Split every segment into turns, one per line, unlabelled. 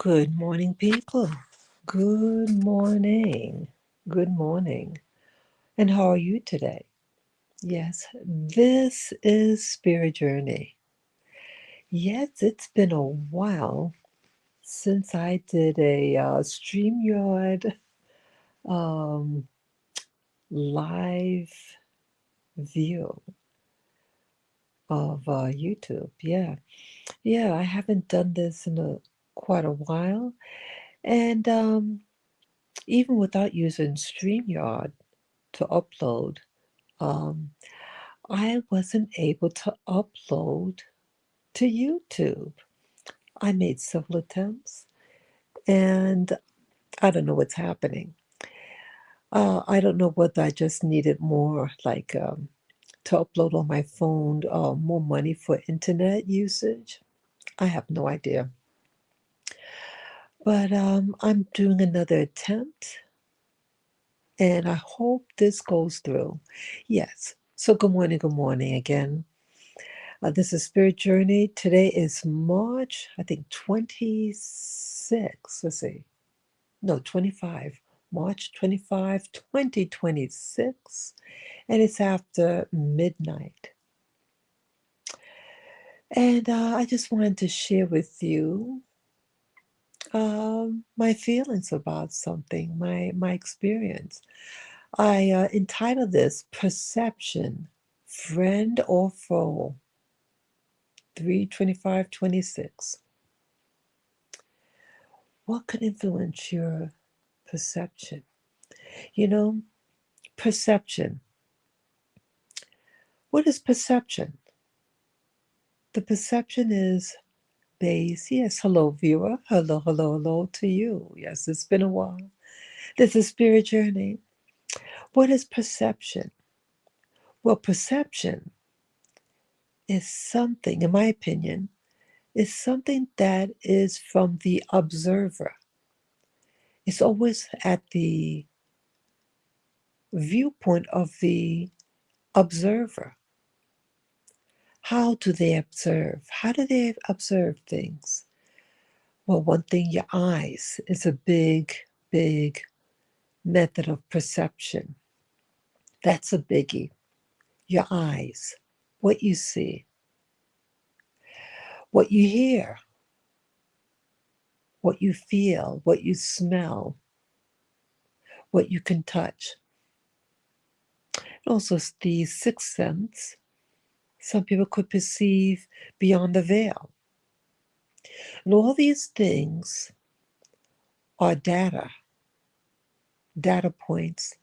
Good morning, people. Good morning. Good morning. And how are you today? Yes, this is Spirit Journey. Yes, it's been a while since I did a StreamYard um, live view of YouTube. Yeah, I haven't done this in quite a while. And even without using StreamYard to upload, um, I wasn't able to upload to YouTube. I made several attempts and I don't know what's happening. I don't know whether I just needed more, like to upload on my phone, more money for internet usage. I have no idea. But I'm doing another attempt and I hope this goes through. Yes. So, good morning again. This is Spirit Journey. Today is March, I think 26. Let's see. No, 25. March 25, 2026. And it's after midnight. And I just wanted to share with you my feelings about something, my experience. I entitled this Perception, Friend or Foe, 3/25/26. What could influence your perception? You know, perception. What is perception? The perception is base. Yes, hello, viewer. Hello to you. Yes, it's been a while. This is Spirit Journey. What is perception? Well, perception is something, in my opinion, is something that is from the observer. It's always at the viewpoint of the observer. How do they observe? How do they observe things? Well, one thing, your eyes is a big method of perception. That's a biggie. Your eyes, what you see, what you hear, what you feel, what you smell, what you can touch. And also, the sixth sense. Some people could perceive beyond the veil. And all these things are data points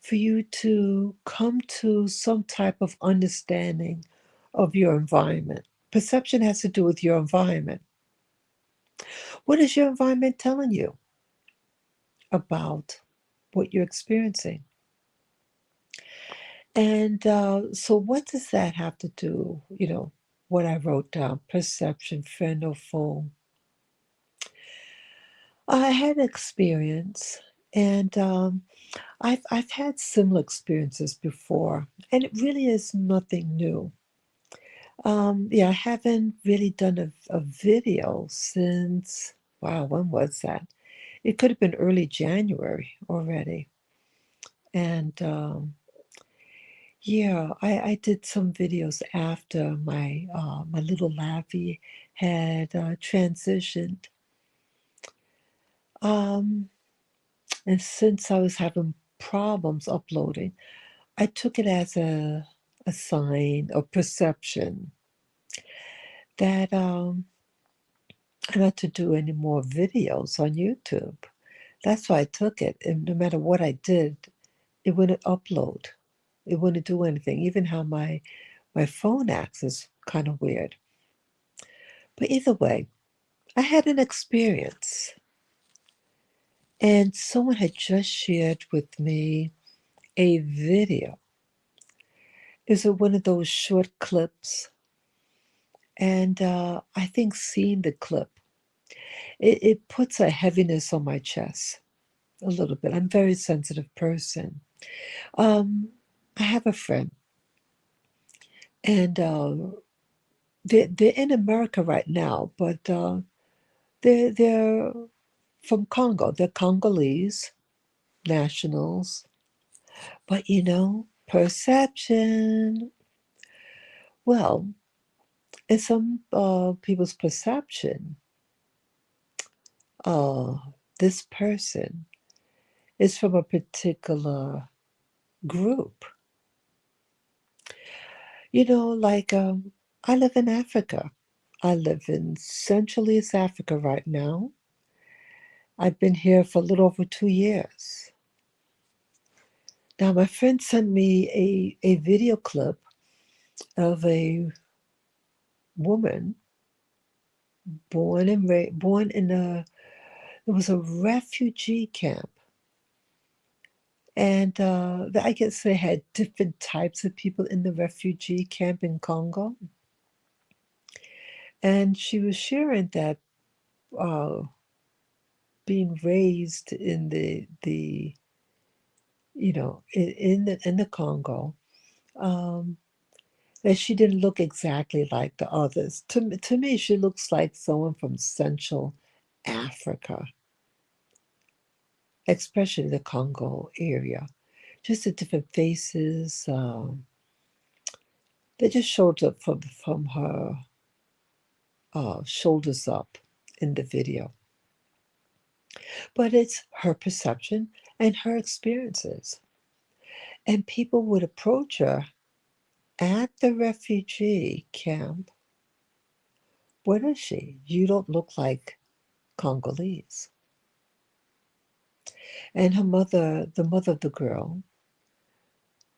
for you to come to some type of understanding of your environment. Perception has to do with your environment. What is your environment telling you about what you're experiencing? And so, what does that have to do? What I wrote down: perception, friend or foe. I had experience, and I've had similar experiences before, and it really is nothing new. Yeah, I haven't really done a video since, wow, when was that? It could have been early January already. And yeah, I did some videos after my little Laffy had transitioned. Um, and since I was having problems uploading, I took it as a sign of perception that I'm not to do any more videos on YouTube. That's why I took it. And no matter what I did, it wouldn't upload. It wouldn't do anything. Even how my phone acts is kind of weird. But either way, I had an experience. And someone had just shared with me a video. Is it one of those short clips? And I think seeing the clip, it puts a heaviness on my chest a little bit. I'm a very sensitive person. Um, I have a friend, and they're in America right now, but They're from Congo. They're Congolese nationals. But perception. Well, in some people's perception, uh, this person is from a particular group. Like I live in Africa. I live in Central East Africa right now. I've been here for a little over 2 years. Now, my friend sent me a video clip of a woman born in it was a refugee camp. And I guess they had different types of people in the refugee camp in Congo. And she was sharing that uh, being raised in the in the Congo, um, that she didn't look exactly like the others. To me, she looks like someone from Central Africa, especially the Congo area. Just the different faces. They just showed up from her shoulders up in the video. But it's her perception and her experiences. And people would approach her at the refugee camp. What is she? You don't look like Congolese. And her mother, the mother of the girl,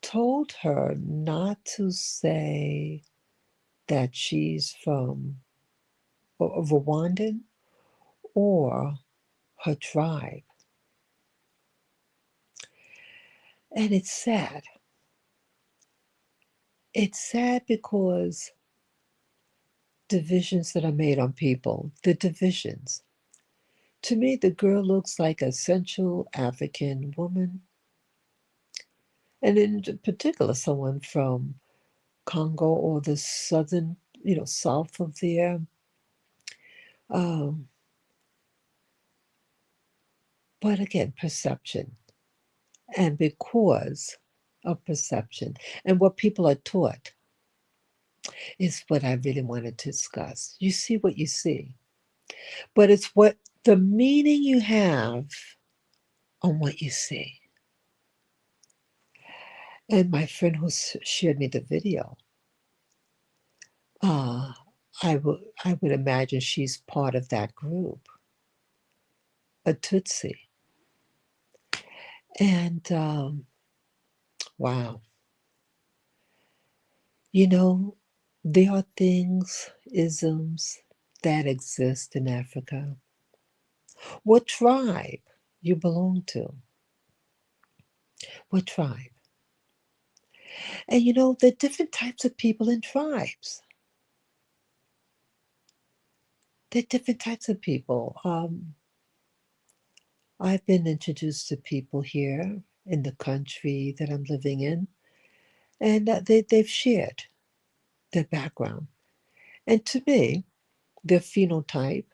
told her not to say that she's from a Rwandan or her tribe. And it's sad. It's sad because divisions that are made on people, the divisions. To me, the girl looks like a Central African woman, and in particular, someone from Congo or the southern, south of there. Um, but again, perception. And because of perception and what people are taught is what I really want to discuss. You see what you see, but it's what the meaning you have on what you see. And my friend who shared me the video, uh, I would imagine she's part of that group, a Tutsi. And wow, there are things, isms that exist in Africa. What tribe you belong to? What tribe? And there are different types of people in tribes. There are different types of people. I've been introduced to people here in the country that I'm living in, and they've shared their background. And to me, their phenotype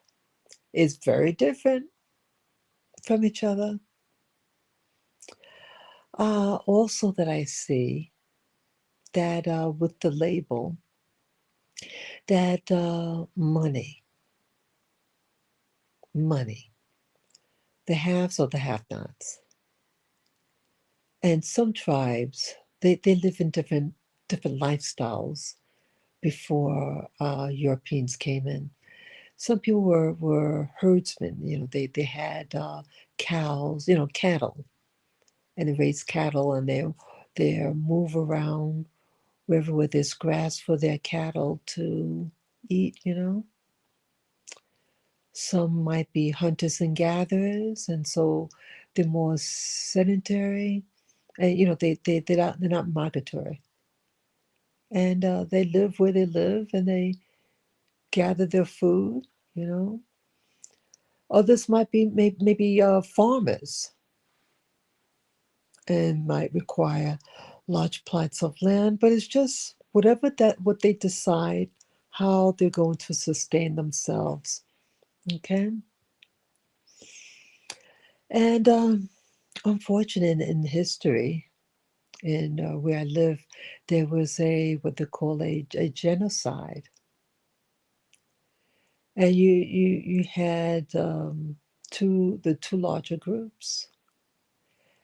is very different from each other. Also, that I see that with the label, that money, the haves or the have-nots. And some tribes, they live in different lifestyles before Europeans came in. Some people were herdsmen. They had cows, cattle, and they raised cattle, and they move around wherever there's grass for their cattle to eat. Some might be hunters and gatherers, and so they're more sedentary. And they're not migratory, and they live where they live, and they gather their food. You know, others might be maybe farmers and might require large plots of land, but it's just what they decide how they're going to sustain themselves Okay. And unfortunate in history, in where I live, there was what they call a genocide. And you had the two larger groups,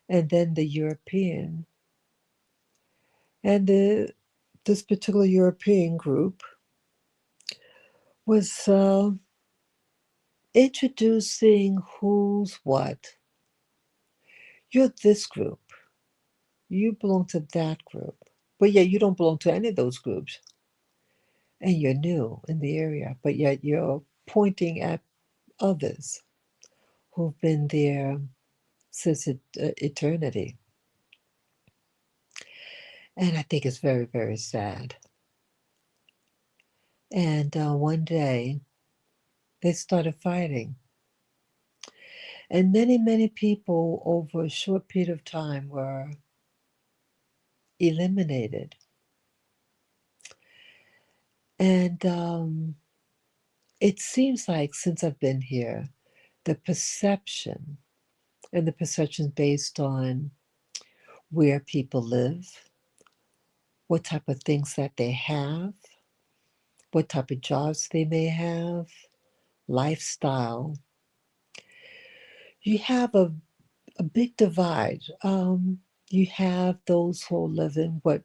and then the European. And this particular European group was introducing who's what. You're this group. You belong to that group. But yet you don't belong to any of those groups. And you're new in the area. But yet you're pointing at others who've been there since eternity. And I think it's very, very sad. And one day they started fighting. And many, many people over a short period of time were eliminated. And it seems like since I've been here, the perception and the perception based on where people live, what type of things that they have, what type of jobs they may have, lifestyle. You have a big divide. You have those who live in what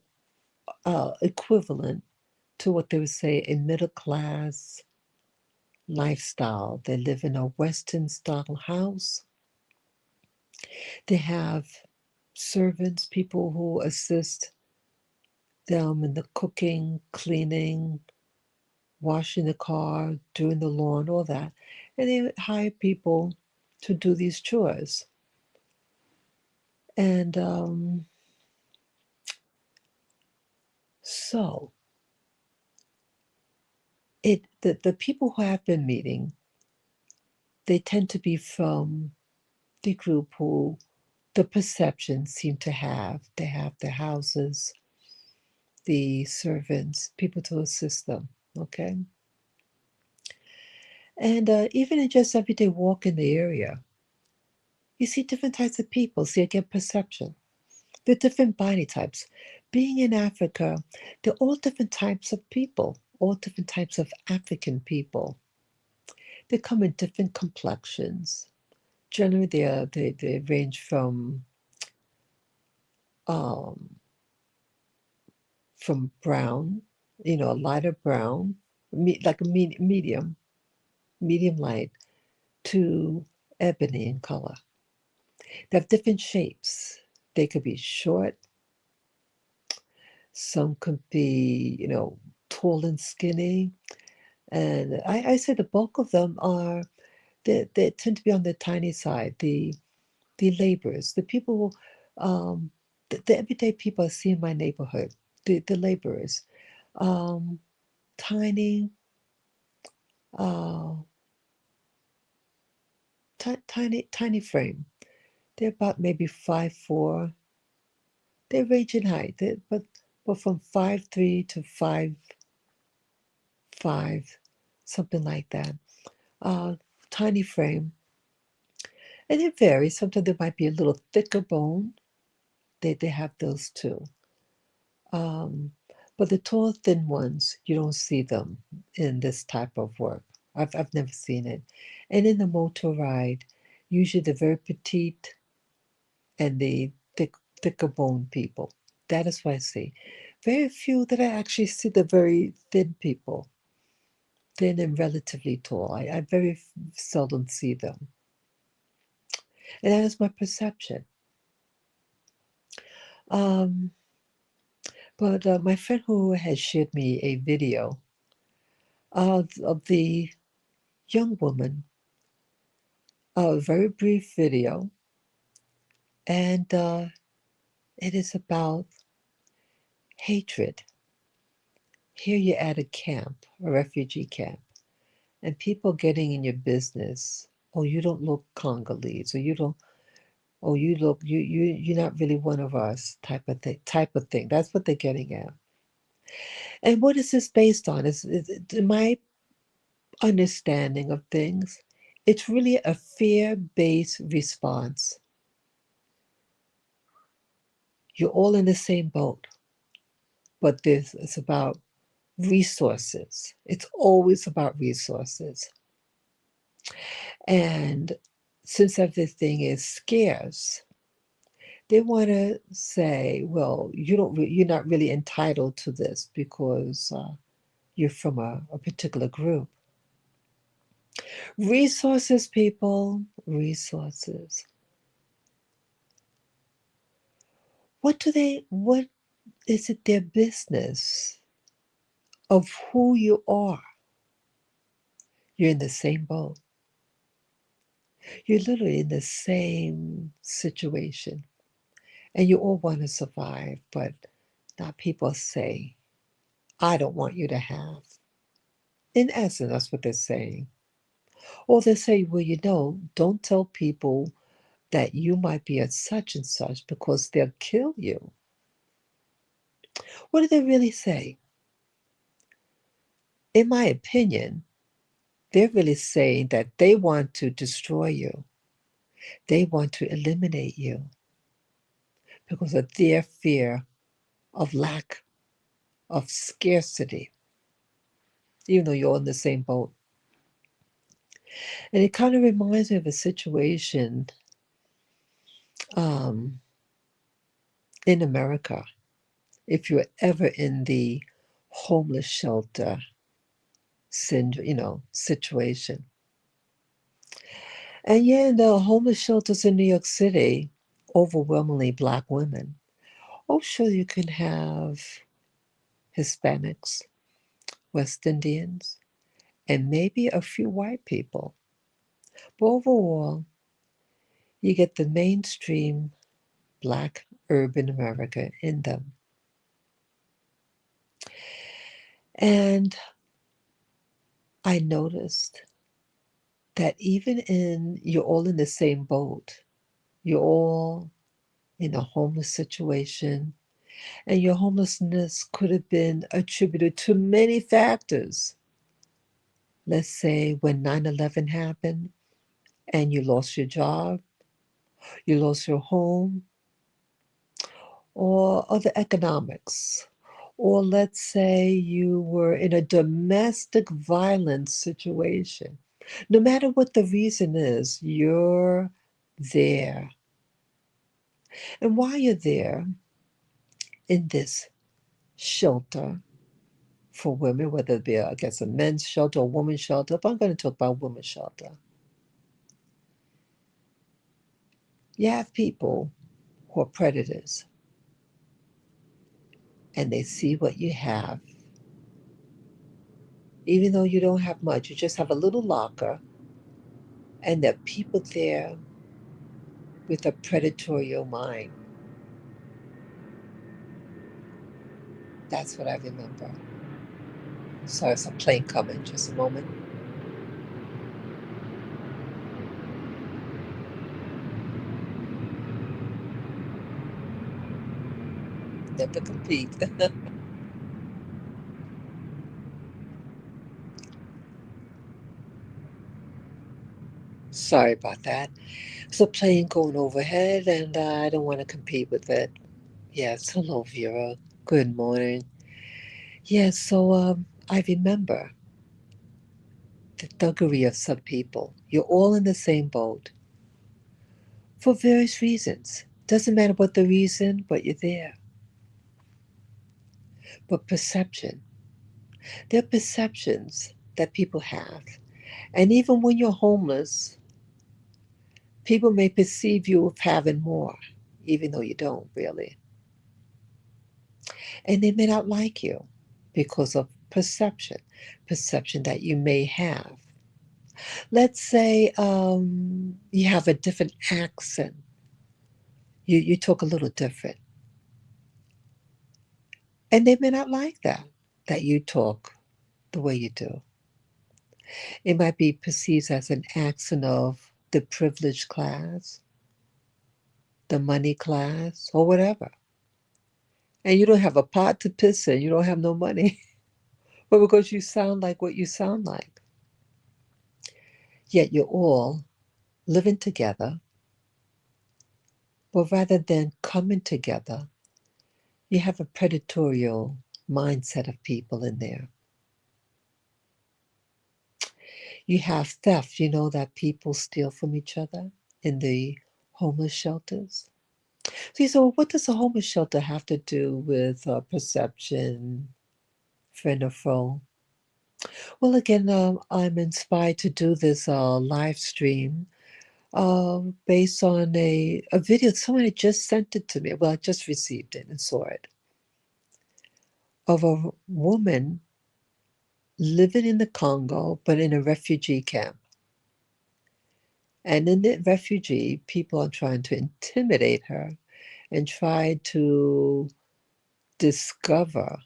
equivalent to what they would say a middle class lifestyle. They live in a Western style house. They have servants, people who assist them in the cooking, cleaning, washing the car, doing the lawn, all that. And they hire people to do these chores. And so the people who have been meeting, they tend to be from the group who the perception seem to have. They have their houses, the servants, people to assist them. Okay. And even in just everyday walk in the area, you see different types of people. So you get perception. They're different body types. Being in Africa, they're all different types of people, all different types of African people. They come in different complexions. Generally, they range um, from brown, a lighter brown, like a medium light, to ebony in color. They have different shapes. They could be short, some could be, tall and skinny. And I say the bulk of them they tend to be on the tiny side, the laborers, the people, the everyday people I see in my neighborhood, the laborers. Um, tiny, uh, tiny frame. They're about maybe 5'4". They range in height, but from 5'3" to 5'5", something like that. Uh, Tiny frame, and it varies. Sometimes there might be a little thicker bone. They have those too. Um, but the tall, thin ones, you don't see them in this type of work. I've never seen it. And in the motor ride, usually the very petite and the thicker bone people. That is what I see. Very few that I actually see the very thin people, thin and relatively tall. I very seldom see them. And that is my perception. Um, but my friend who had shared me a video of the young woman, a very brief video, and it is about hatred. Here you're at a camp, a refugee camp, and people getting in your business. Oh, you don't look Congolese, or you don't. Oh, you look you're not really one of us, type of thing. Type of thing. That's what they're getting at. And what is this based on? Is my understanding of things? It's really a fear-based response. You're all in the same boat, but this is about resources. It's always about resources. And since everything is scarce, they want to say, well, you're not really entitled to this because you're from a particular group. Resources, people, resources. What is it their business of who you are? You're in the same boat. You're literally in the same situation. And you all want to survive, but now people say, I don't want you to have. In essence, that's what they're saying. Or they say, well, don't tell people that you might be a such and such because they'll kill you. What do they really say? In my opinion, they're really saying that they want to destroy you. They want to eliminate you because of their fear of lack, of scarcity, even though you're all in the same boat. And it kind of reminds me of a situation um, in America. If you're ever in the homeless shelter situation. And yeah, in the homeless shelters in New York City, overwhelmingly Black women. Oh, sure, you can have Hispanics, West Indians, and maybe a few white people. But overall, you get the mainstream Black urban America in them. And I noticed that you're all in the same boat. You're all in a homeless situation, and your homelessness could have been attributed to many factors. Let's say when 9/11 happened and you lost your job, you lost your home, or other economics. Or let's say you were in a domestic violence situation. No matter what the reason is, you're there. And while you're there in this shelter for women, whether it be, I guess, a men's shelter or women's shelter, but I'm going to talk about women's shelter. You have people who are predators and they see what you have. Even though you don't have much, you just have a little locker, and there are people there with a predatory mind. That's what I remember. Sorry, it's a plane coming. Just a moment. Never compete. Sorry about that. It's a plane going overhead, and I don't want to compete with it. Yes, hello, Vera. Good morning. Yes, so I remember the thuggery of some people. You're all in the same boat for various reasons. Doesn't matter what the reason, but you're there. But perception. There are perceptions that people have. And even when you're homeless, people may perceive you of having more, even though you don't really. And they may not like you because of perception that you may have. Let's say you have a different accent. You talk a little different. And they may not like that you talk the way you do. It might be perceived as an accent of the privileged class, the money class, or whatever. And you don't have a pot to piss in, you don't have no money. But because you sound like what you sound like. yet you're all living together, but rather than coming together, you have a predatorial mindset of people in there. You have theft, you know, that people steal from each other in the homeless shelters. So you say, well, what does a homeless shelter have to do with perception, friend or foe? Well, again, I'm inspired to do this live stream based on a video. Someone had just sent it to me. Well, I just received it and saw it of a woman living in the Congo, but in a refugee camp. And in the refugee, people are trying to intimidate her and try to discover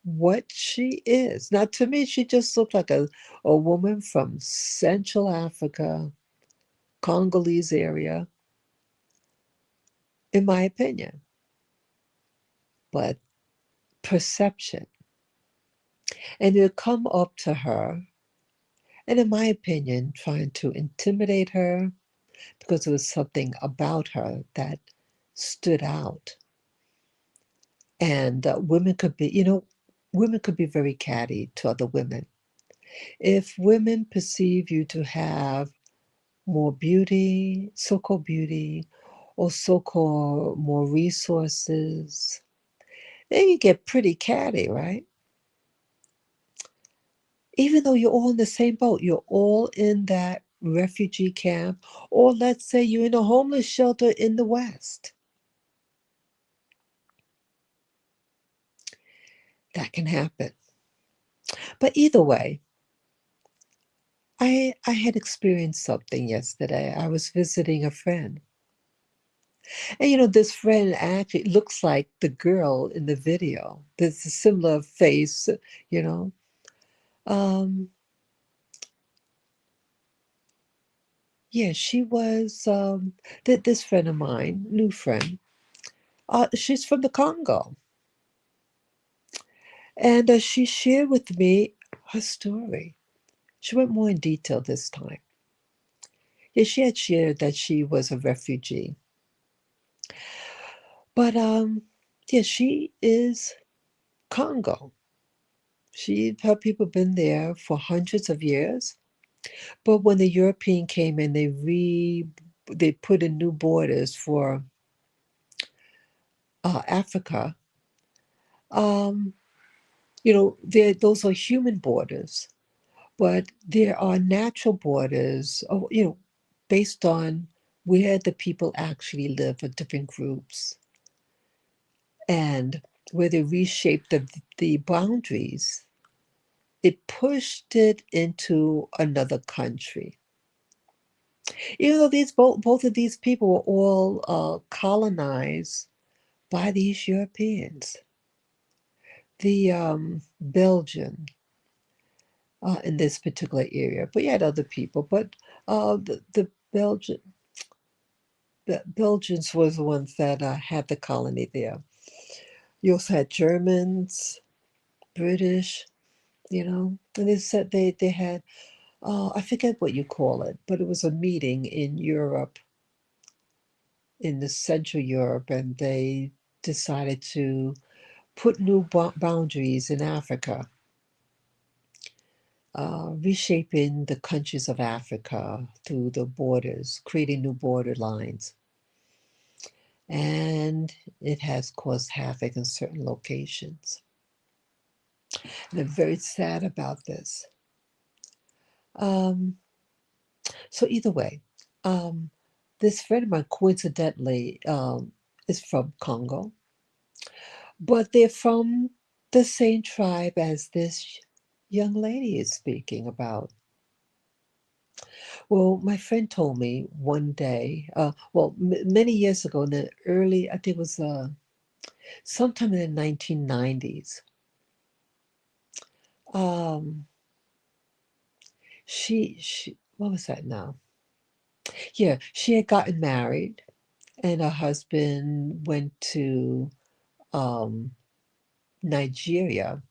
what she is. Now, to me, she just looked like a woman from Central Africa, Congolese area, in my opinion. But perception. And they'll come up to her, and in my opinion, trying to intimidate her because there was something about her that stood out. And women could be, you know, women could be very catty to other women. If women perceive you to have more beauty, so-called beauty, or so-called more resources, then you get pretty catty, right? Even though you're all in the same boat, you're all in that refugee camp, or let's say you're in a homeless shelter in the West. That can happen. But either way, I had experienced something yesterday. I was visiting a friend. And you know, this friend actually looks like the girl in the video. There's a similar face, you know. Um, yeah, she was this friend of mine, new friend. She's from the Congo. And she shared with me her story. She went more in detail this time. Yeah, she had shared that she was a refugee. But yeah, she is Congo. Her people been there for hundreds of years. But when the European came in, they put in new borders for Africa. Um, you know, those are human borders, but there are natural borders. You know, based on where the people actually live for different groups, and where they reshaped the boundaries, it pushed it into another country. Even though both of these people were all colonized by these Europeans, the Belgian in this particular area, but you had other people. But the Belgians was the ones that had the colony there. You also had Germans, British, you know, and they said they had I forget what you call it, but it was a meeting in Europe, in the Central Europe, and they decided to put new boundaries in Africa, reshaping the countries of Africa through the borders, creating new border lines. And it has caused havoc in certain locations. And I'm very sad about this. Um, so either way, um, this friend of mine coincidentally is from Congo, but they're from the same tribe as this young lady is speaking about. Well, my friend told me one day, many years ago, in the early, I think it was sometime in the 1990s, um, what was that now? Yeah, she had gotten married, and her husband went to um, Nigeria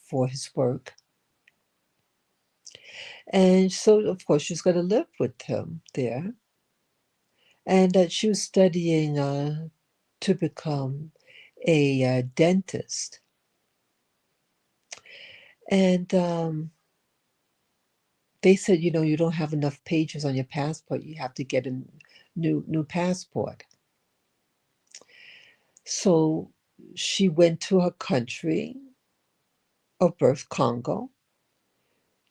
for his work. And so, of course, she's going to live with him there. And she was studying to become a dentist. And they said, you don't have enough pages on your passport. You have to get a new passport. So she went to her country of birth, Congo,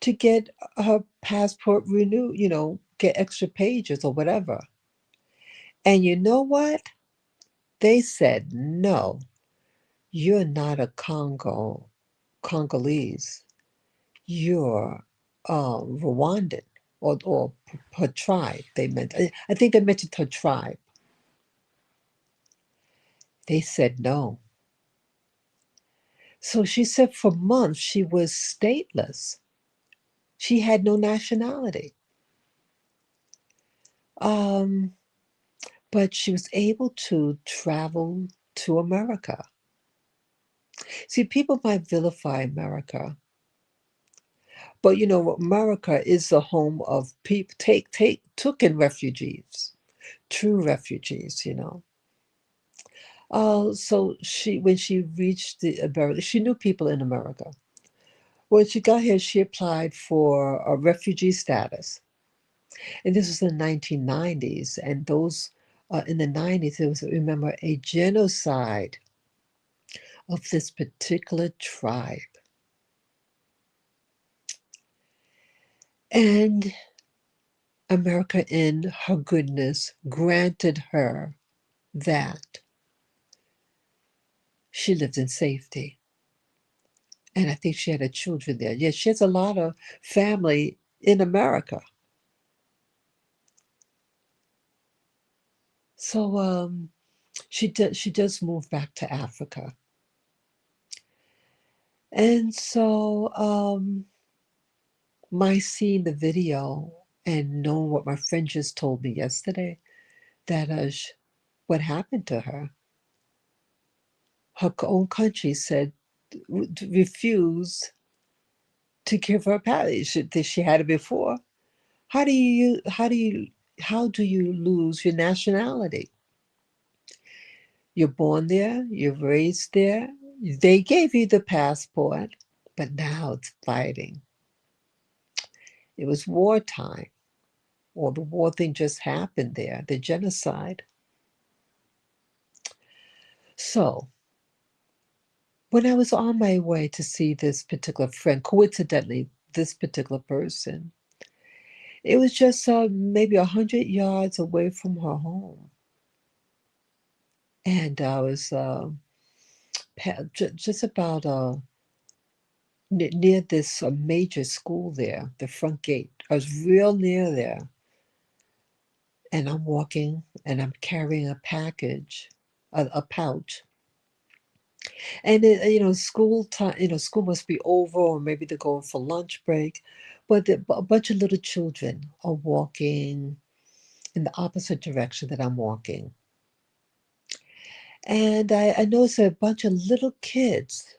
to get her passport renewed, get extra pages or whatever. And you know what? They said, no, you're not a Congolese. You're Rwandan or her tribe. They meant, I think they mentioned her tribe. They said no. So she said for months she was stateless. She had no nationality. Um, but she was able to travel to America. See, people might vilify America, but America is the home of people took in refugees, true refugees. So when she reached the America, she knew people in America. When she got here, she applied for a refugee status, and this was in the 1990s. And those in the 90s, there was, remember, a genocide of this particular tribe. And America, in her goodness, granted her that she lived in safety. And I think she had her children there. Yes, she has a lot of family in America. So she does move back to Africa. And so my seeing the video and knowing what my friend just told me yesterday, that what happened to her, her own country said refused to give her a pass. She had it before. How do you lose your nationality? You're born there, you're raised there. They gave you the passport, but now it's fighting. It was wartime, or the war thing just happened there, the genocide. So when I was on my way to see this particular friend, coincidentally, this particular person, it was just maybe 100 yards away from her home. And I was just about near this major school there, the front gate. I was real near there. And I'm walking and I'm carrying a package, a pouch. And school time, school must be over, or maybe they're going for lunch break. But a bunch of little children are walking in the opposite direction that I'm walking. And I noticed a bunch of little kids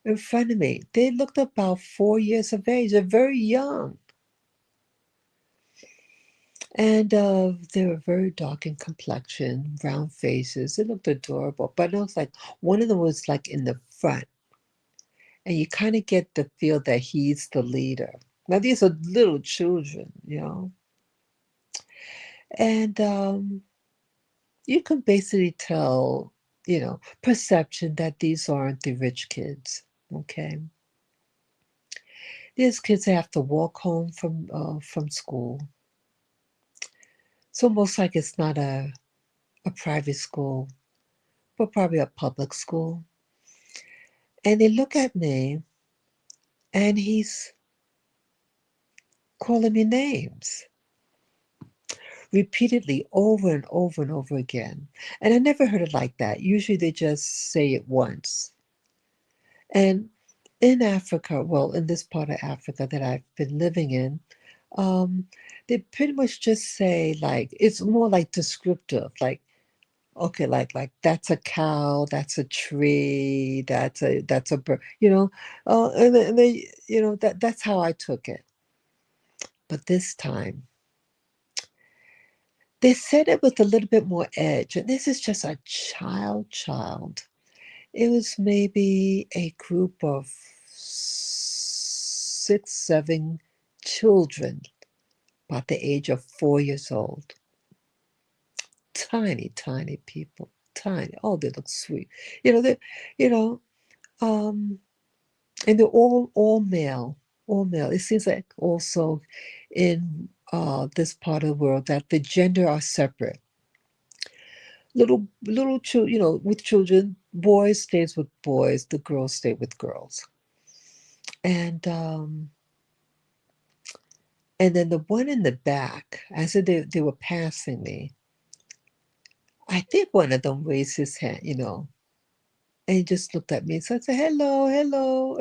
in front of me. They looked about 4 years of age. They're very young. And they were very dark in complexion, brown faces. They looked adorable. But it was like one of them was like in the front. And you kind of get the feel that he's the leader. Now, these are little children. And you can basically tell, perception that these aren't the rich kids. Okay. These kids have to walk home from school. It's almost like it's not a private school, but probably a public school. And they look at me and he's calling me names repeatedly over and over and over again. And I never heard it like that. Usually they just say it once. And in Africa, well, in this part of Africa that I've been living in, um, they pretty much just say, like, it's more like descriptive, like, okay, like that's a cow, that's a tree, that's a bird, and they, that's how I took it. But this time, they said it with a little bit more edge. And this is just a child. It was maybe a group of 6, 7 children, about the age of 4 years old. Tiny people. Tiny. Oh, they look sweet. They, you know, um, and they're all male. All male. It seems like also in this part of the world that the gender are separate. Little children, with children, boys stays with boys, the girls stay with girls. And and then the one in the back, as they were passing me, I think one of them raised his hand, and he just looked at me. So I said, hello, hello.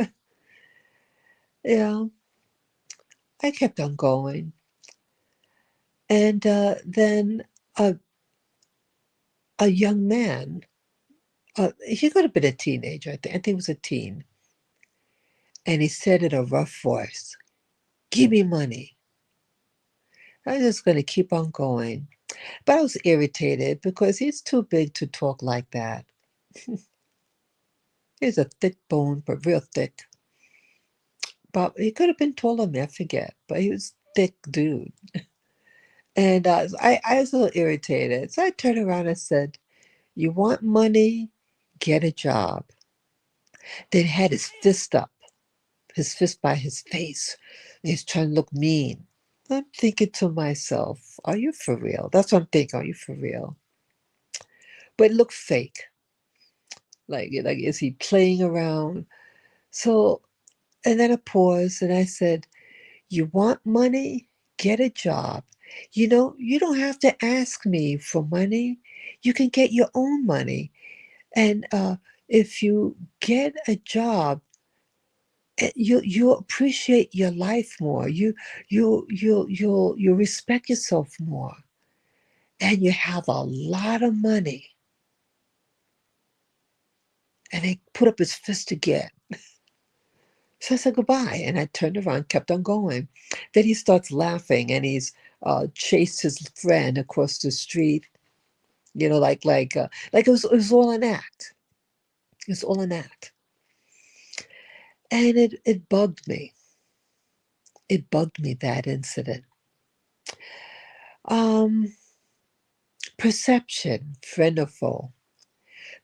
Yeah, I kept on going. And then a, a young man, he could have been a teenager, I think he was a teen. And he said in a rough voice, give me money. I was just going to keep on going. But I was irritated because he's too big to talk like that. He's a thick bone, but real thick. But he could have been taller than me, I forget. But he was thick dude. And I was a little irritated. So I turned around and said, you want money? Get a job. Then he had his fist up, his fist by his face. He's trying to look mean. I'm thinking to myself, are you for real? That's what I'm thinking, are you for real? But it looked fake. Like is he playing around? So, and then I paused and I said, you want money? Get a job. You don't have to ask me for money. You can get your own money. And if you get a job, you appreciate your life more. You respect yourself more, and you have a lot of money. And he put up his fist again. So I said goodbye, and I turned around, kept on going. Then he starts laughing, and he's chased his friend across the street. Like it was all an act. It was all an act, and it bugged me. It bugged me, that incident. Um, Perception, friend or foe.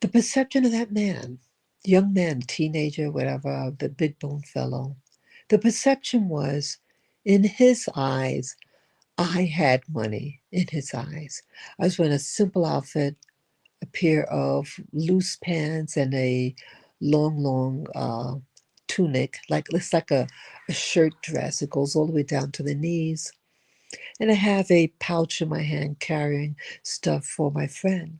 The perception of that man, young man, teenager, whatever, the big bone fellow. The perception was, in his eyes, I had money in his eyes. I was wearing a simple outfit, a pair of loose pants, and a long tunic, like it's like a shirt dress. It goes all the way down to the knees. And I have a pouch in my hand carrying stuff for my friend.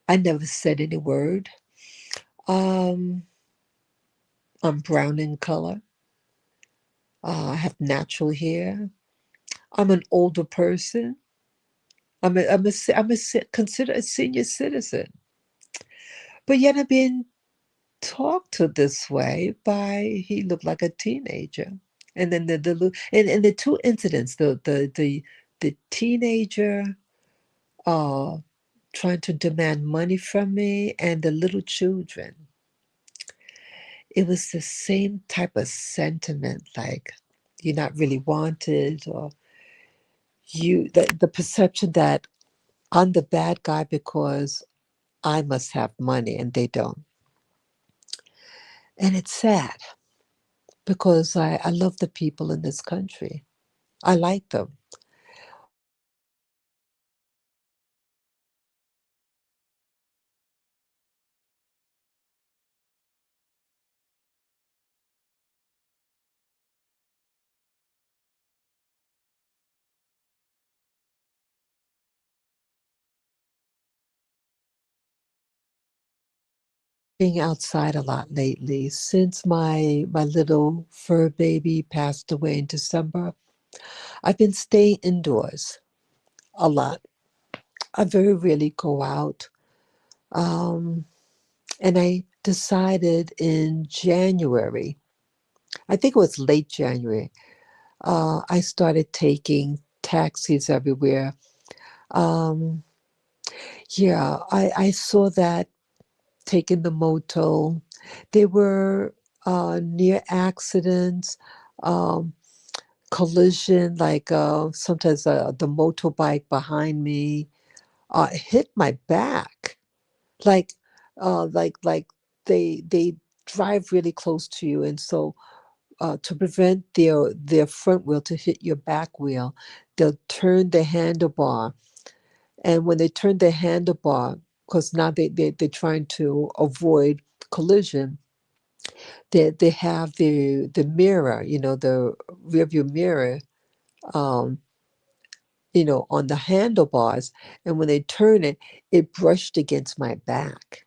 I never said any word. Um, I'm brown in color. I have natural hair. I'm an older person. Considered a senior citizen. But yet I'm being talked to this way by, he looked like a teenager. And then and the two incidents, the teenager uh trying to demand money from me, and the little children, it was the same type of sentiment, like you're not really wanted, or the perception that I'm the bad guy because I must have money and they don't. And it's sad because I love the people in this country. I like them. Being outside a lot lately since my little fur baby passed away in December. I've been staying indoors a lot. I very rarely go out. Um, and I decided in January, I think it was late January, I started taking taxis everywhere. Um, yeah, I saw that taking the moto. They were near accidents, um, collision, like sometimes the motorbike behind me hit my back. Like, like they drive really close to you, and so to prevent their front wheel to hit your back wheel, they'll turn the handlebar. And when they turn the handlebar, because now they're trying to avoid collision, they have the mirror, the rearview mirror, um, on the handlebars. And when they turn it, it brushed against my back.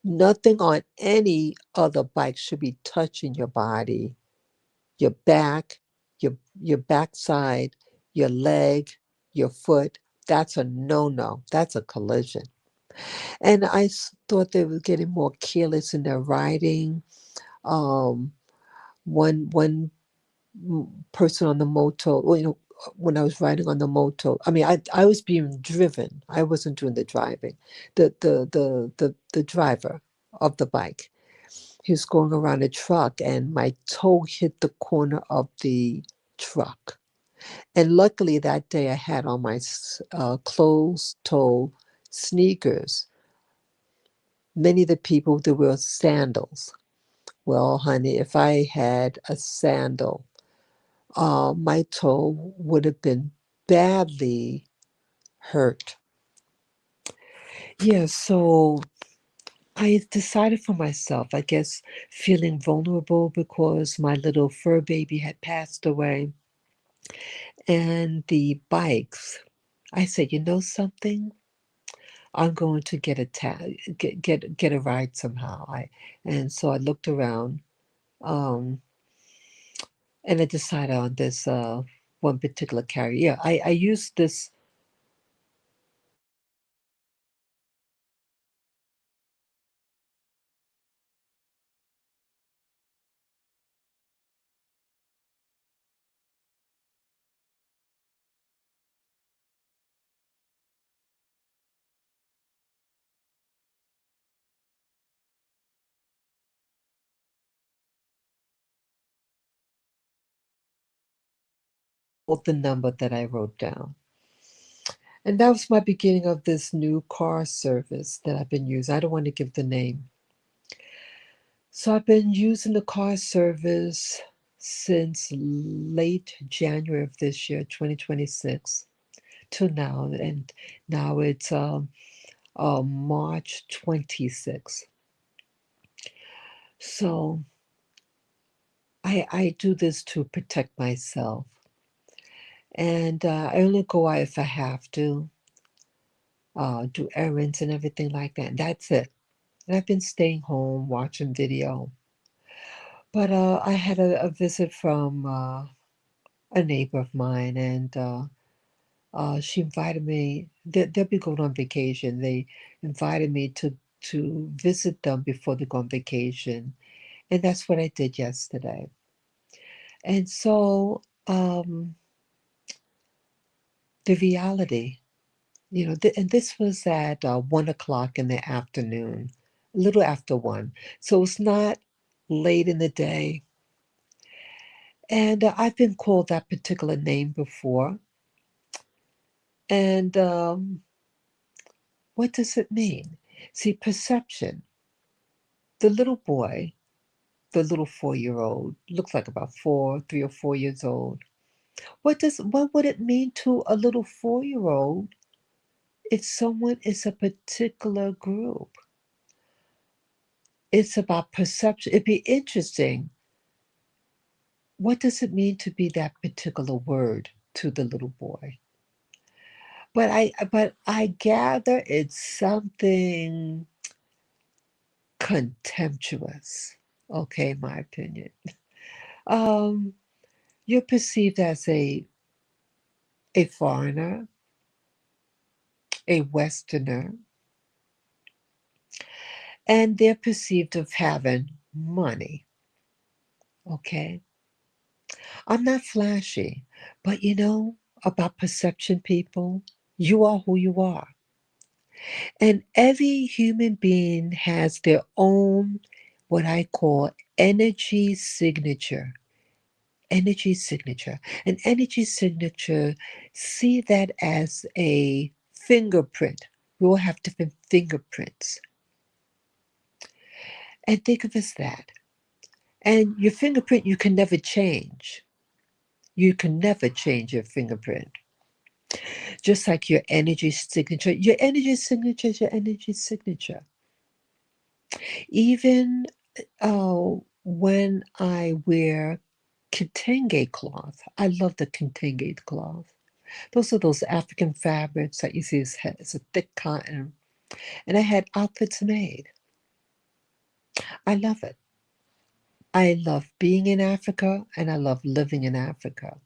Nothing on any other bike should be touching your body, your back, your backside, your leg, your foot. That's a no-no. That's a collision. And thought they were getting more careless in their riding. Um, one person on the moto, well, when I was riding on the moto, I mean, I was being driven. I wasn't doing the driving. The driver of the bike, he was going around a truck, and my toe hit the corner of the truck. And luckily that day I had on my closed toe sneakers. Many of the people, they wear sandals. Well, honey, if I had a sandal, my toe would have been badly hurt. Yeah, so I decided for myself, I guess, feeling vulnerable because my little fur baby had passed away, and the bikes. I said, you know something? I'm going to get get a ride somehow. And so I looked around, um, and I decided on this one particular carrier. Yeah, I used this. The number that I wrote down. And that was my beginning of this new car service that I've been using. I don't want to give the name. So I've been using the car service since late January of this year, 2026, to now. And now it's March 26th. So I do this to protect myself. And I only go out if I have to, do errands and everything like that. That's it. And I've been staying home watching video. But I had a visit from a neighbor of mine, and she invited me. They'll be going on vacation. They invited me to visit them before they go on vacation, and that's what I did yesterday. And so the reality, and this was at 1 o'clock in the afternoon, a little after one. So it's not late in the day. And I've been called that particular name before. And what does it mean? See, perception. The little boy, the little 4-year-old, looks like about 3 or 4 years old. What would it mean to a little 4-year-old if someone is a particular group? It's about perception. It'd be interesting. What does it mean to be that particular word to the little boy? But I gather it's something contemptuous. Okay, my opinion. Um, you're perceived as a foreigner, a Westerner, and they're perceived of having money. Okay, I'm not flashy, but about perception, people, you are who you are. And every human being has their own, what I call energy signature. Energy signature. An energy signature, see that as a fingerprint. We all have different fingerprints. And think of it as that. And your fingerprint, you can never change. You can never change your fingerprint. Just like your energy signature. Your energy signature is your energy signature. Even when I wear kitenge cloth, I love the kitenge cloth. Those are those African fabrics that you see it's a thick cotton. And I had outfits made. I love it. I love being in Africa and I love living in Africa.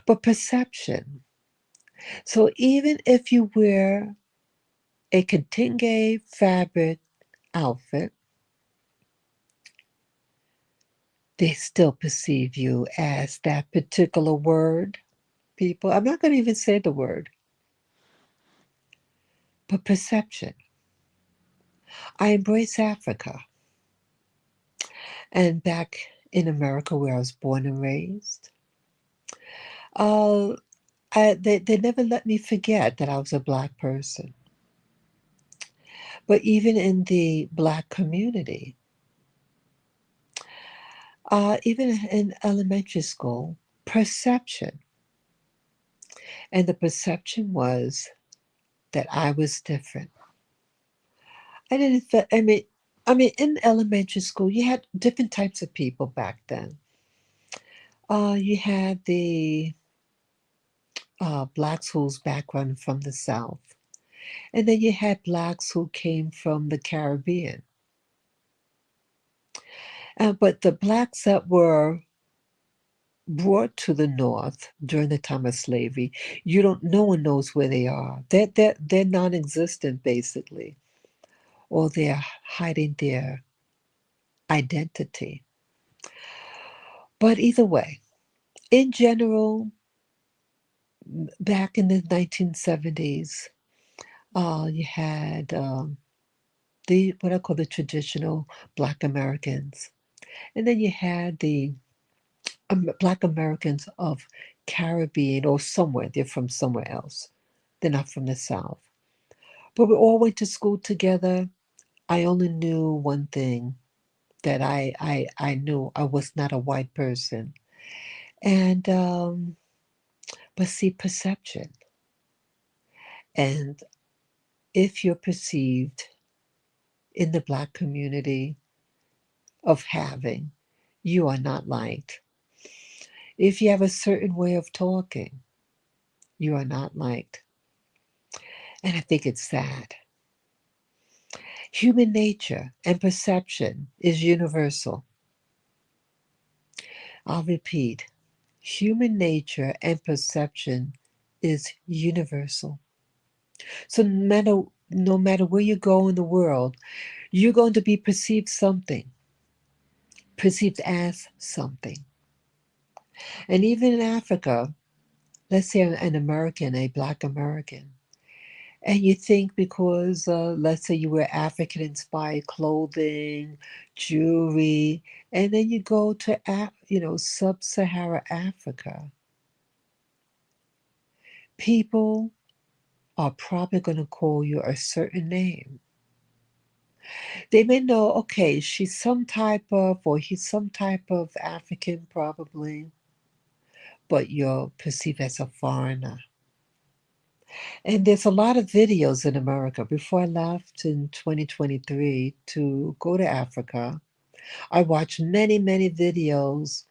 But perception. So even if you wear a kitenge fabric outfit, they still perceive you as that particular word, people. I'm not going to even say the word, but perception. I embrace Africa. And back in America, where I was born and raised, uh, they never let me forget that I was a Black person. But even in the Black community, even in elementary school, perception. And the perception was that I was different. I didn't. I mean, in elementary school, you had different types of people back then. You had the blacks whose background from the South, and then you had blacks who came from the Caribbean. But the blacks that were brought to the North during the time of slavery, no one knows where they are. They're non-existent basically, or they're hiding their identity. But either way, in general, back in the 1970s, you had the what I call the traditional Black Americans, and then you had the Black Americans of Caribbean or somewhere. They're from somewhere else. They're not from the South. But we all went to school together. I only knew one thing, that I knew I was not a white person. And but see, perception. And if you're perceived in the Black community of having, you are not liked. If you have a certain way of talking, you are not liked. And I think it's sad. Human nature and perception is universal. I'll repeat, human nature and perception is universal. So no matter where you go in the world, you're going to be perceived as something. And even in Africa, let's say an American, a Black American, and you think because, let's say you wear African inspired clothing, jewelry, and then you go to, sub-Saharan Africa, people are probably going to call you a certain name. They may know, okay, she's some type of, or he's some type of African probably, but you're perceived as a foreigner. And there's a lot of videos in America. Before I left in 2023 to go to Africa, I watched many, many videos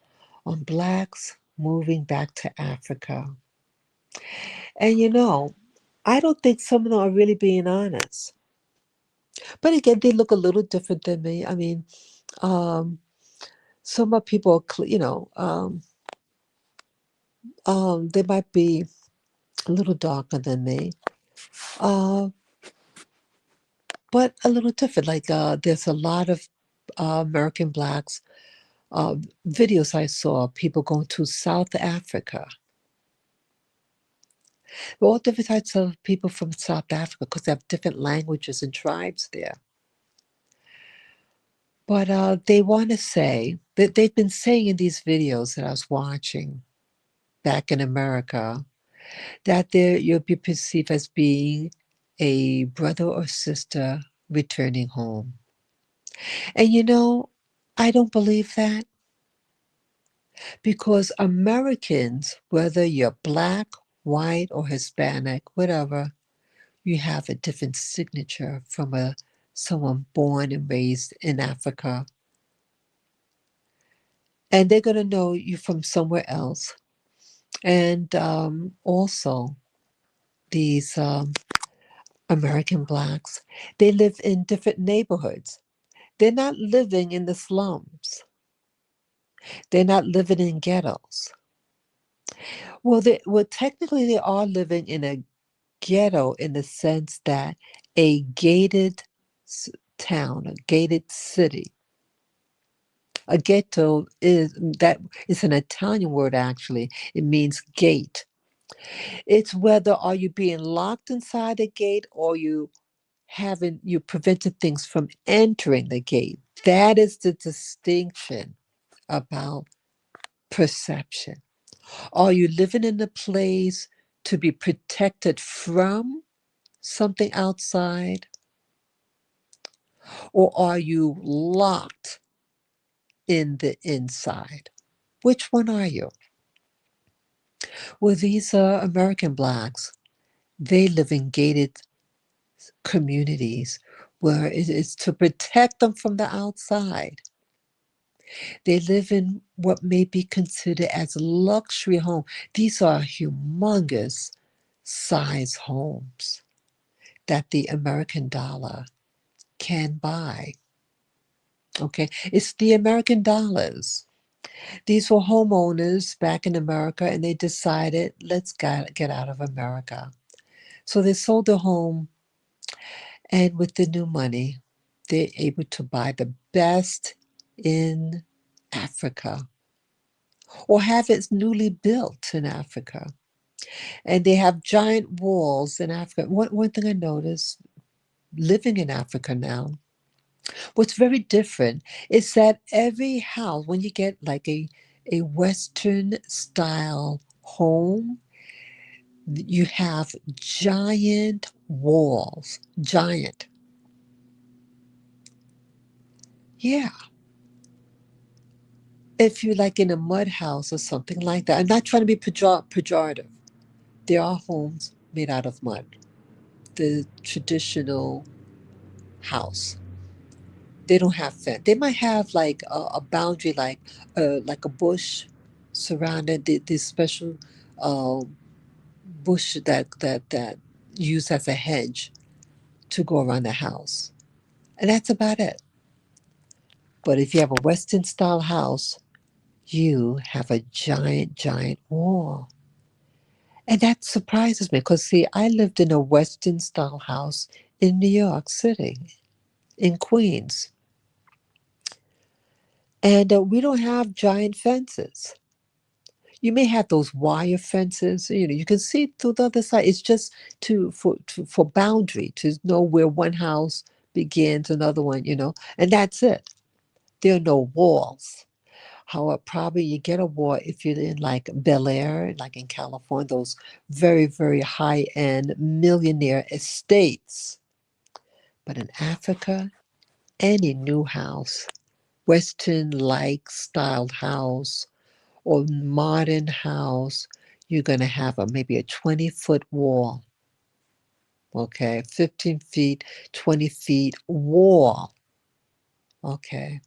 on Blacks moving back to Africa. And I don't think some of them are really being honest. But again, they look a little different than me. I mean, um, some of people, they might be a little darker than me, uh, but a little different. Like there's a lot of American Blacks uh, videos I saw, people going to South Africa. All different types of people from South Africa because they have different languages and tribes there. But they want to say that they've been saying in these videos that I was watching back in America that you'll be perceived as being a brother or sister returning home. And I don't believe that because Americans, whether you're black, white, or Hispanic, whatever, you have a different signature from someone born and raised in Africa. And they're going to know you from somewhere else. And also, these American blacks, they live in different neighborhoods. They're not living in the slums. They're not living in ghettos. Well, technically, they are living in a ghetto in the sense that a gated town, a gated city. A ghetto is an Italian word actually. It means gate. It's whether are you being locked inside the gate or you prevented things from entering the gate. That is the distinction about perception. Are you living in a place to be protected from something outside, or are you locked in the inside? Which one are you? Well, these American blacks, they live in gated communities where it is to protect them from the outside. They live in what may be considered as luxury home. These are humongous size homes that the American dollar can buy. Okay, it's the American dollars. These were homeowners back in America and they decided, let's get out of America. So they sold their home, and with the new money, they're able to buy the best in Africa or have it newly built in Africa. And they have giant walls in Africa. One thing I noticed living in Africa now, what's very different is that every house, when you get like a Western style home, you have giant walls. Giant. Yeah. If you're like in a mud house or something like that, I'm not trying to be pejorative. There are homes made out of mud. The traditional house. They don't have fence. They might have like a boundary, like a bush surrounded this special uh, bush that used as a hedge to go around the house, and that's about it. But if you have a Western style house, you have a giant wall. And that surprises me because, see, I lived in a Western style house in New York City, in Queens. And we don't have giant fences. You may have those wire fences, you can see through the other side. It's just for boundary, to know where one house begins, another one, and that's it. There are no walls. However, probably you get a wall if you're in like Bel Air, like in California, those very, very high end millionaire estates. But in Africa, any new house, Western like styled house or modern house, you're going to have maybe a 20-foot wall. Okay, 15 feet, 20 feet wall. Okay.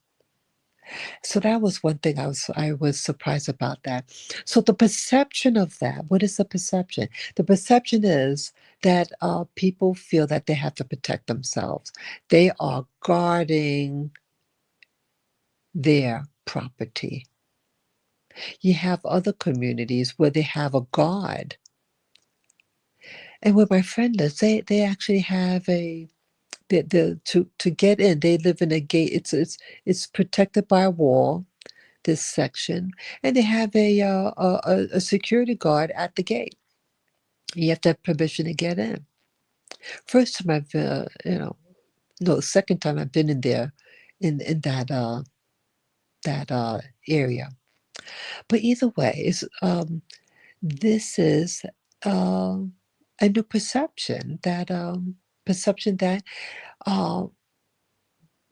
So that was one thing I was surprised about that. So the perception of that, what is the perception? The perception is that people feel that they have to protect themselves. They are guarding their property. You have other communities where they have a guard. And where my friend lives, they actually have to get in. They live in a gate. It's protected by a wall. this section, and they have a security guard at the gate. You have to have permission to get in. First time I've, no, second time I've been in there, in that area. But either way, this is um, a new perception that uh,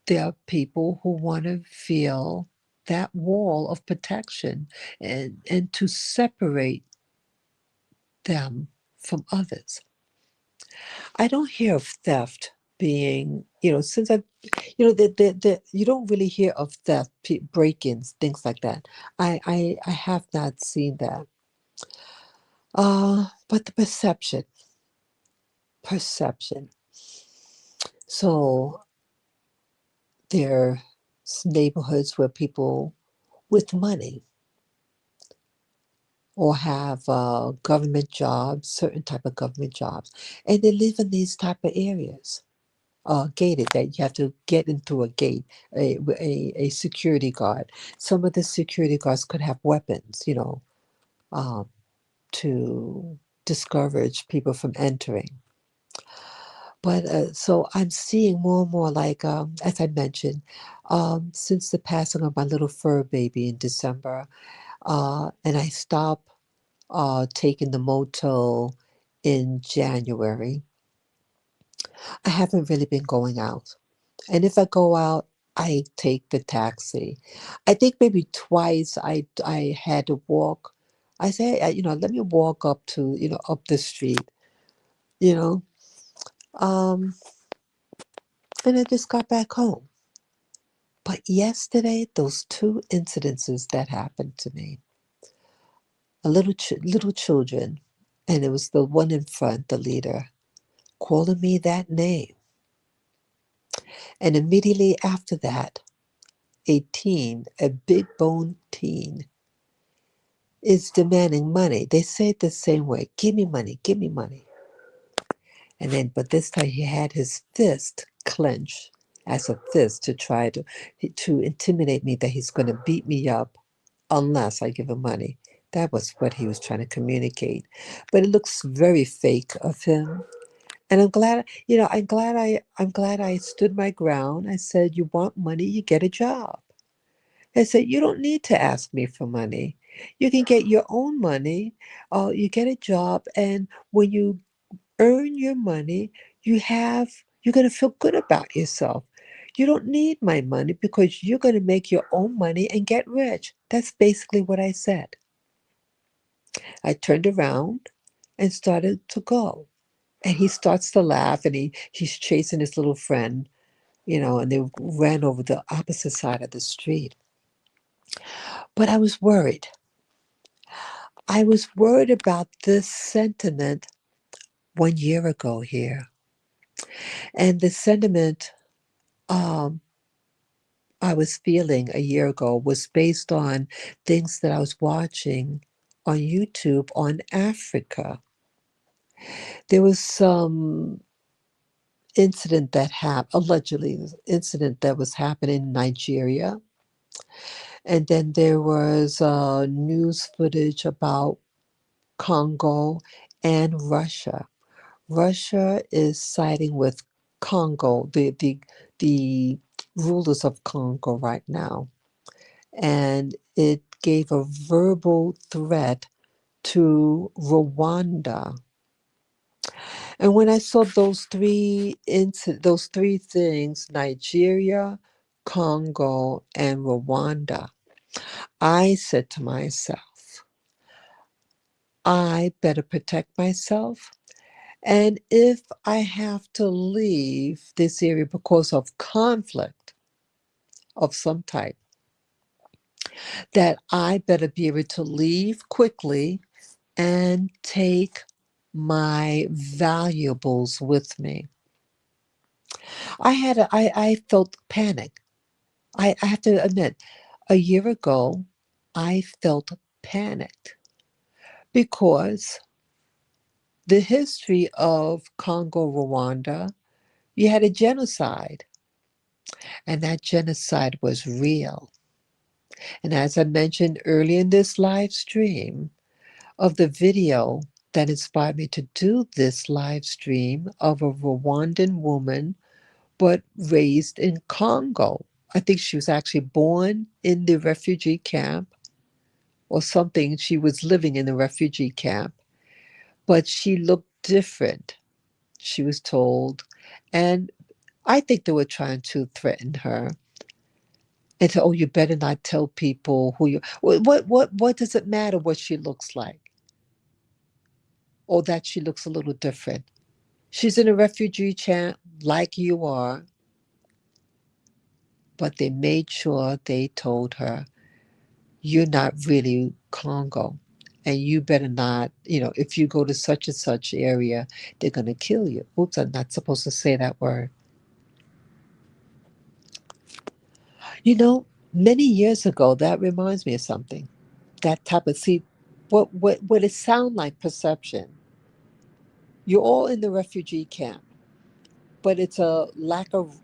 there are people who want to feel that wall of protection and to separate them from others. I don't hear of theft being, since you don't really hear of theft, break-ins, things like that. I have not seen that. But the perception. So there are neighborhoods where people with money or have government jobs, certain type of government jobs, and they live in these type of areas, gated, that you have to get in through a gate, a security guard. Some of the security guards could have weapons, um, to discourage people from entering. But so I'm seeing more and more, like, as I mentioned, since the passing of my little fur baby in December, and I stopped taking the motel in January, I haven't really been going out. And if I go out, I take the taxi. I think maybe twice I had to walk. I say, let me walk up to, up the street, you know, um, and I just got back home. But yesterday, those two incidences that happened to me, little children, and it was the one in front, the leader, calling me that name. And immediately after that, a teen, a big bone teen, is demanding money. They say it the same way, give me money, give me money. And then, but this time he had his fist clenched as a fist to try to intimidate me that he's going to beat me up unless I give him money. That was what he was trying to communicate. But it looks very fake of him. And I'm glad, I'm glad I stood my ground. I said, you want money, you get a job. I said, you don't need to ask me for money. You can get your own money. You get a job, and when you earn your money, you're going to feel good about yourself. You don't need my money because you're going to make your own money and get rich. That's basically what I said. I turned around and started to go. And he starts to laugh, and he's chasing his little friend, and they ran over the opposite side of the street. But I was worried. I was worried about this sentiment 1 year ago here. And the sentiment um, I was feeling a year ago was based on things that I was watching on YouTube on Africa. There was some incident that happened, allegedly, incident that was happening in Nigeria. And then there was news footage about Congo and Russia. Russia is siding with Congo, the rulers of Congo right now, and it gave a verbal threat to Rwanda. And when I saw those three things, Nigeria, Congo, and Rwanda, I said to myself, I better protect myself. And if I have to leave this area because of conflict of some type, that I better be able to leave quickly and take my valuables with me. I felt panic. I have to admit, a year ago, I felt panicked because the history of Congo, Rwanda, you had a genocide, and that genocide was real. And as I mentioned earlier in this live stream, of the video that inspired me to do this live stream of a Rwandan woman, but raised in Congo. I think she was actually born in the refugee camp or something. She was living in the refugee camp, but she looked different, she was told. And I think they were trying to threaten her and say, oh, you better not tell people who you. What does it matter what she looks like, or that she looks a little different? She's in a refugee camp like you are, but they made sure they told her, you're not really Congo. And you better not, if you go to such and such area, they're going to kill you. Oops, I'm not supposed to say that word. Many years ago, that reminds me of something. That type of, see, what it sound like perception. You're all in the refugee camp, but it's a lack of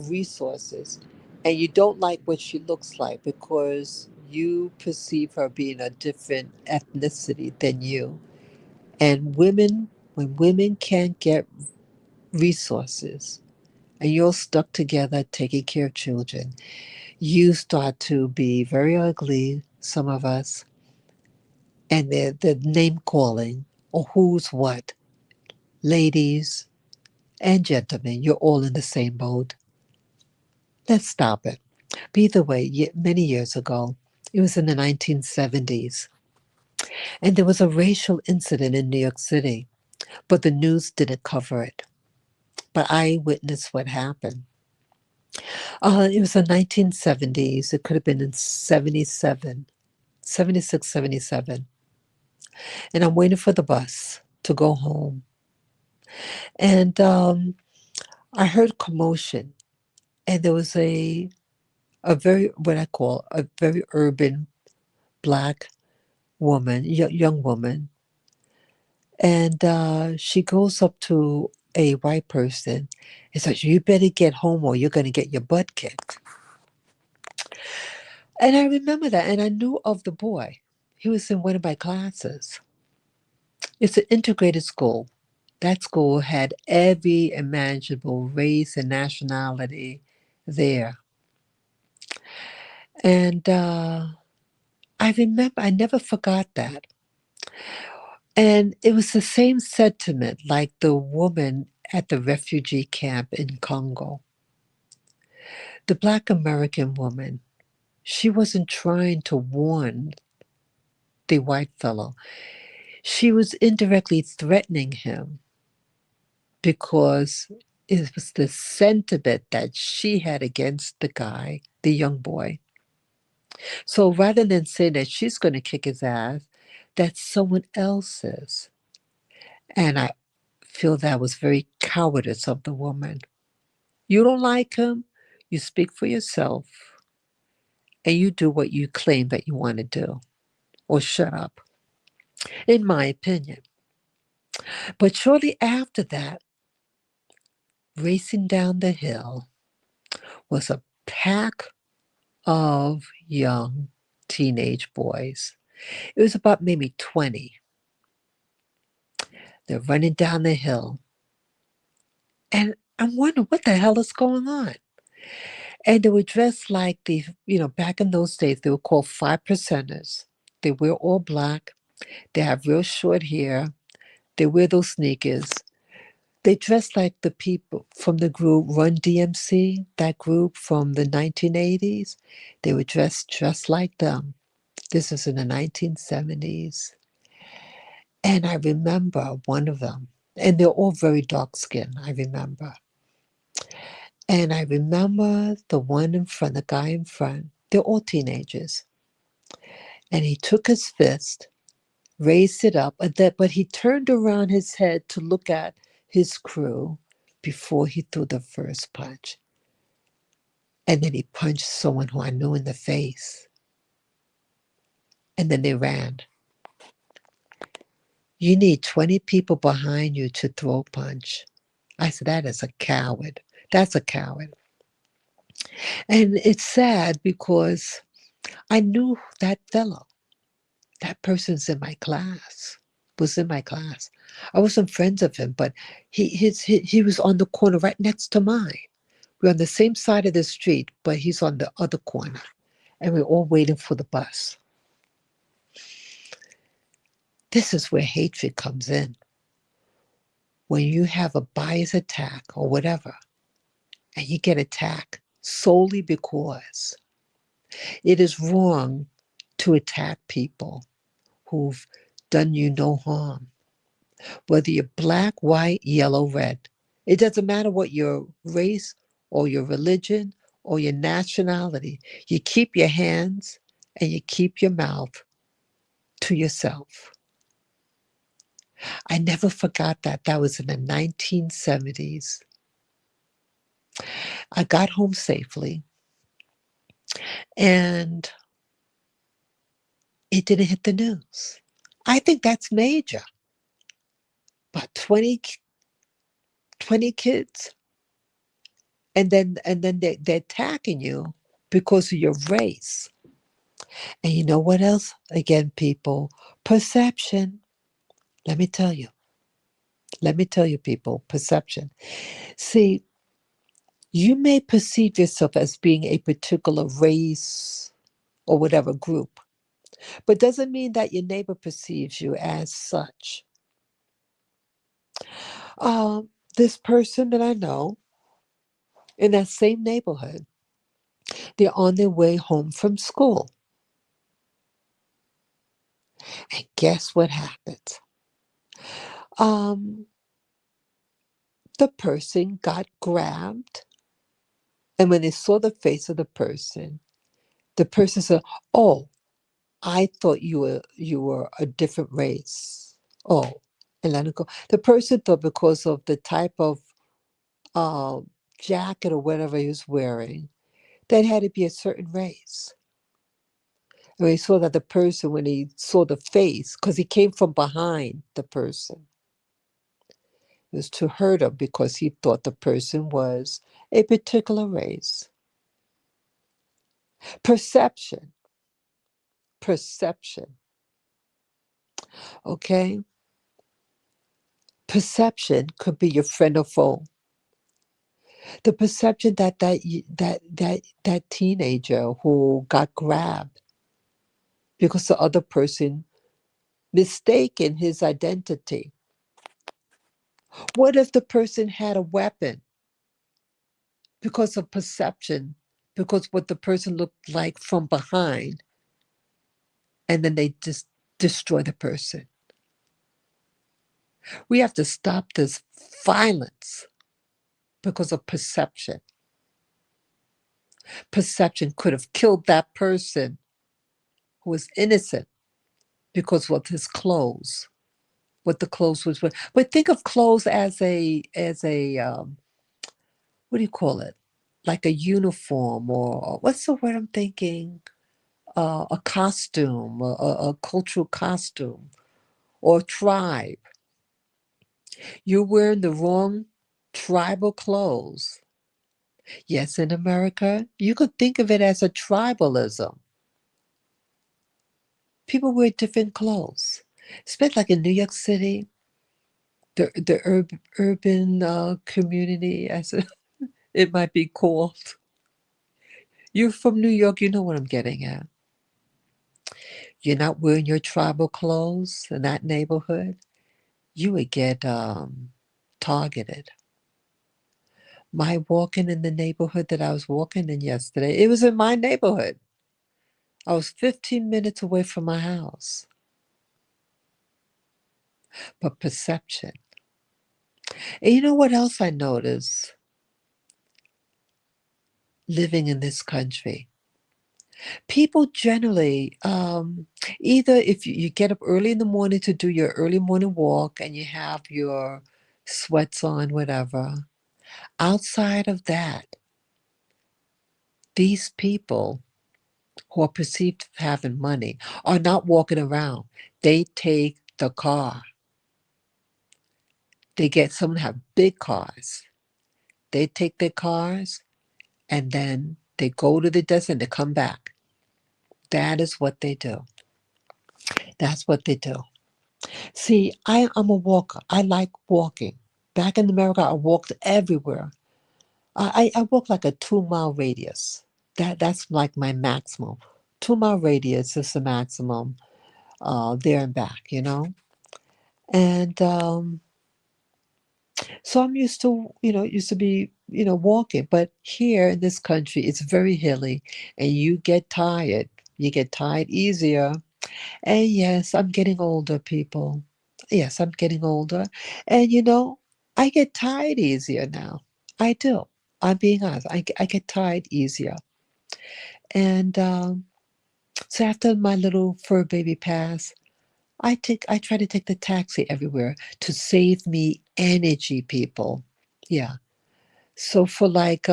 resources, and you don't like what she looks like because you perceive her being a different ethnicity than you. And when women can't get resources and you're stuck together taking care of children, you start to be very ugly, some of us, and the name calling or who's what. Ladies and gentlemen, you're all in the same boat. Let's stop it. But either way, many years ago, it was in the 1970s, and there was a racial incident in New York City, but the news didn't cover it. But I witnessed what happened. It was the 1970s. It could have been in 77, 76, 77. And I'm waiting for the bus to go home. And I heard commotion, and there was a very, what I call a very urban black woman, young woman, and she goes up to a white person and says, you better get home or you're going to get your butt kicked. And I remember that, and I knew of the boy. He was in one of my classes. It's an integrated school. That school had every imaginable race and nationality there. And I remember, I never forgot that. And it was the same sentiment like the woman at the refugee camp in Congo. The Black American woman, she wasn't trying to warn the white fellow. She was indirectly threatening him because it was the sentiment that she had against the guy, the young boy. So rather than say that she's going to kick his ass, that's someone else's. And I feel that was very cowardice of the woman. You don't like him, you speak for yourself, and you do what you claim that you want to do, or shut up, in my opinion. But shortly after that, racing down the hill was a pack of young teenage boys. It was about maybe 20. They're running down the hill. And I'm wondering what the hell is going on. And they were dressed like back in those days, they were called five percenters. They wear all black. They have real short hair. They wear those sneakers. They dress like the people from the group Run DMC, that group from the 1980s. They were dressed just like them. This is in the 1970s. And I remember one of them, and they're all very dark skinned, I remember. And I remember the one in front, the guy in front, they're all teenagers. And he took his fist, raised it up, but he turned around his head to look at his crew before he threw the first punch. And then he punched someone who I knew in the face. And then they ran. You need 20 people behind you to throw a punch. I said, that is a coward. That's a coward. And it's sad because I knew that fellow. That person's in my class, was in my class. I wasn't friends of him, but he was on the corner right next to mine. We're on the same side of the street, but he's on the other corner. And we're all waiting for the bus. This is where hatred comes in. When you have a bias attack or whatever, and you get attacked solely because it is wrong to attack people who've done you no harm. Whether you're black, white, yellow, red, it doesn't matter what your race or your religion or your nationality. You keep your hands and you keep your mouth to yourself. I never forgot that. That was in the 1970s. I got home safely and it didn't hit the news. I think that's major. But 20 kids, and then they're attacking you because of your race. And you know what else? Again, people, perception. Let me tell you. Let me tell you, people, perception. See, you may perceive yourself as being a particular race or whatever group, but doesn't mean that your neighbor perceives you as such. This person that I know in that same neighborhood, they're on their way home from school. And guess what happens? Um, the person got grabbed, and when they saw the face of the person said, "Oh, I thought you were a different race." Oh, and let it go. The person thought because of the type of uh, jacket or whatever he was wearing, that it had to be a certain race. And he saw that the person, when he saw the face, because he came from behind the person, it was to hurt him because he thought the person was a particular race. Perception, perception, okay? Perception could be your friend or foe. The perception that teenager who got grabbed because the other person mistaken his identity. What if the person had a weapon because of perception, because what the person looked like from behind, and then they just destroy the person? We have to stop this violence because of perception. Perception could have killed that person who was innocent because of his clothes, what the clothes was. But think of clothes as a what do you call it? Like a uniform, or what's the word I'm thinking? A costume, a cultural costume, or tribe. You're wearing the wrong tribal clothes. Yes, in America, you could think of it as a tribalism. People wear different clothes. Especially like in New York City, the urban community, as it might be called. You're from New York, you know what I'm getting at. You're not wearing your tribal clothes in that neighborhood, you would get targeted. My walking in the neighborhood that I was walking in yesterday, it was in my neighborhood. I was 15 minutes away from my house. But perception. And you know what else I noticed living in this country? People generally, either if you get up early in the morning to do your early morning walk and you have your sweats on, whatever, outside of that, these people who are perceived of having money are not walking around. They take the car. They get someone have big cars. They take their cars and then they go to the destination. They come back. That is what they do. That's what they do. See, I'm a walker. I like walking. Back in America, I walked everywhere. I walk like a 2 mile radius. That's like my maximum. 2 mile radius is the maximum, there and back, And so I'm used to, used to be, walking. But here in this country, it's very hilly and you get tired. You get tired easier. And yes, I'm getting older, people. Yes, I'm getting older. And I get tired easier now. I do. I'm being honest. I get tired easier. And so after my little fur baby passed, I try to take the taxi everywhere to save me energy, people. Yeah. So for like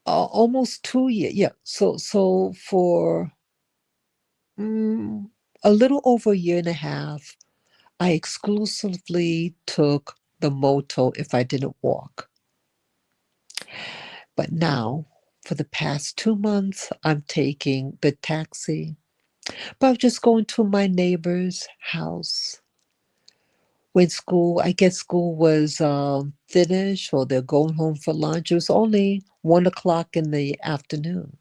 almost 2 years, yeah. So for mm, a little over a year and a half, I exclusively took the moto if I didn't walk. But now, for the past 2 months, I'm taking the taxi. But I'm just going to my neighbor's house. When I guess school was finished or they're going home for lunch, it was only 1 o'clock in the afternoon.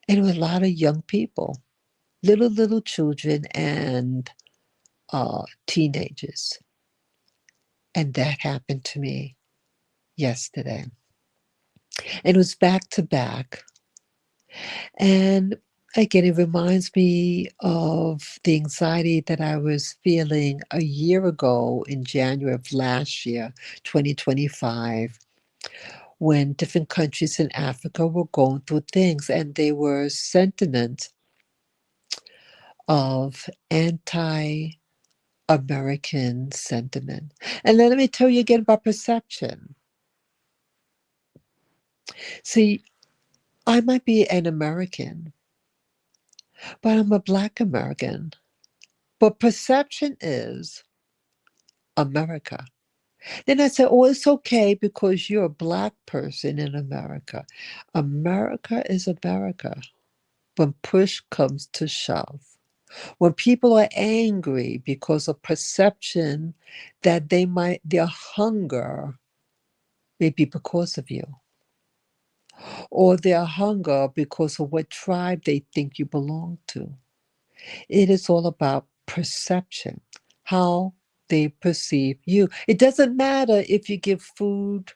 And it was a lot of young people, little children and teenagers. And that happened to me yesterday. And it was back to back. And again, it reminds me of the anxiety that I was feeling a year ago in January of last year, 2025, when different countries in Africa were going through things and they were sentiments of anti American sentiment. And then let me tell you again about perception. See, I might be an American, but I'm a Black American. But perception is America. Then I said, oh, it's okay because you're a Black person in America. America is America when push comes to shove. When people are angry because of perception that their hunger may be because of you, or their hunger because of what tribe they think you belong to. It is all about perception, how they perceive you. It doesn't matter if you give food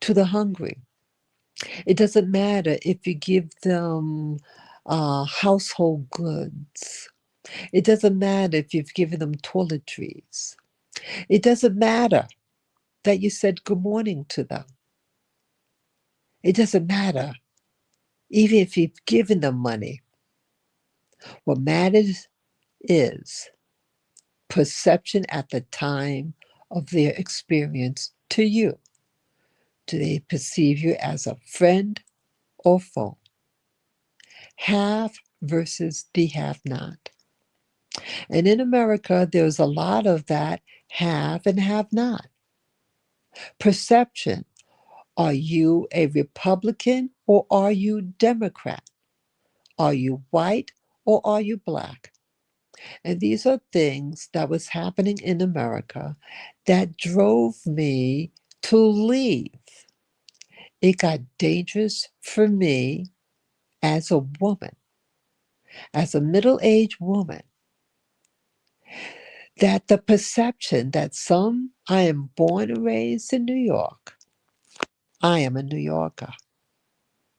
to the hungry. It doesn't matter if you give them household goods. It doesn't matter if you've given them toiletries. It doesn't matter that you said good morning to them. It doesn't matter even if you've given them money. What matters is perception at the time of their experience to you. Do they perceive you as a friend or foe? Have versus the have not. And in America, there's a lot of that have and have not. Perception. Are you a Republican or are you Democrat? Are you white or are you Black? And these are things that was happening in America that drove me to leave. It got dangerous for me as a woman, as a middle aged woman, that the perception that I am born and raised in New York, I am a New Yorker,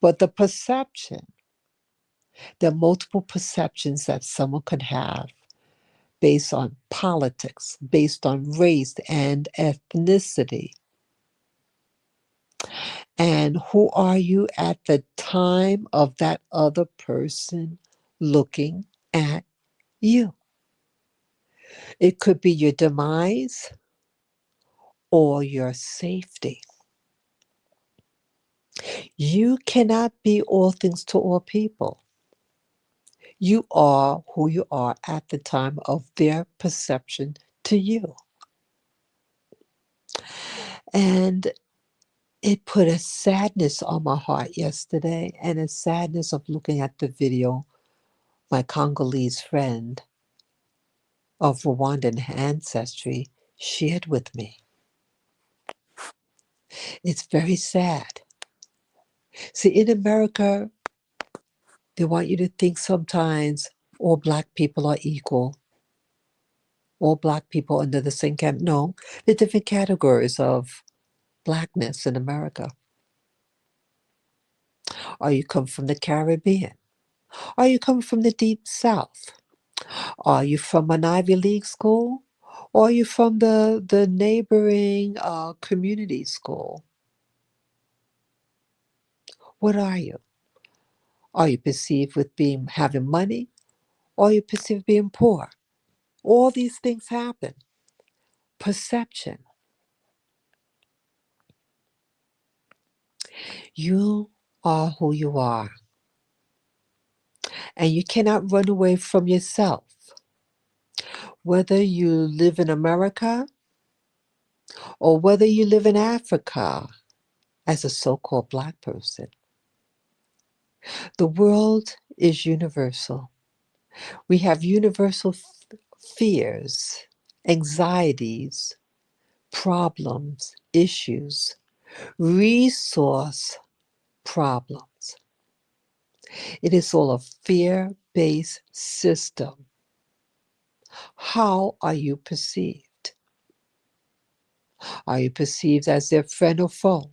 but the perception, there are multiple perceptions that someone could have based on politics, based on race and ethnicity. And who are you at the time of that other person looking at you? It could be your demise or your safety. You cannot be all things to all people. You are who you are at the time of their perception to you. And It put a sadness on my heart yesterday, and a sadness of looking at the video my Congolese friend of Rwandan ancestry shared with me. It's very sad. See, in America, they want you to think sometimes all black people are equal. All black people under the same camp. No, there are different categories of blackness in America. Or you come from the Caribbean. Or you come from the Deep South. Are you from an Ivy League school? Or are you from the neighboring community school? What are you? Are you perceived with having money? Or are you perceived being poor? All these things happen. Perception. You are who you are. And you cannot run away from yourself. Whether you live in America or whether you live in Africa as a so-called black person. The world is universal. We have universal fears, anxieties, problems, issues, resource problems. It is all a fear-based system. How are you perceived? Are you perceived as their friend or foe?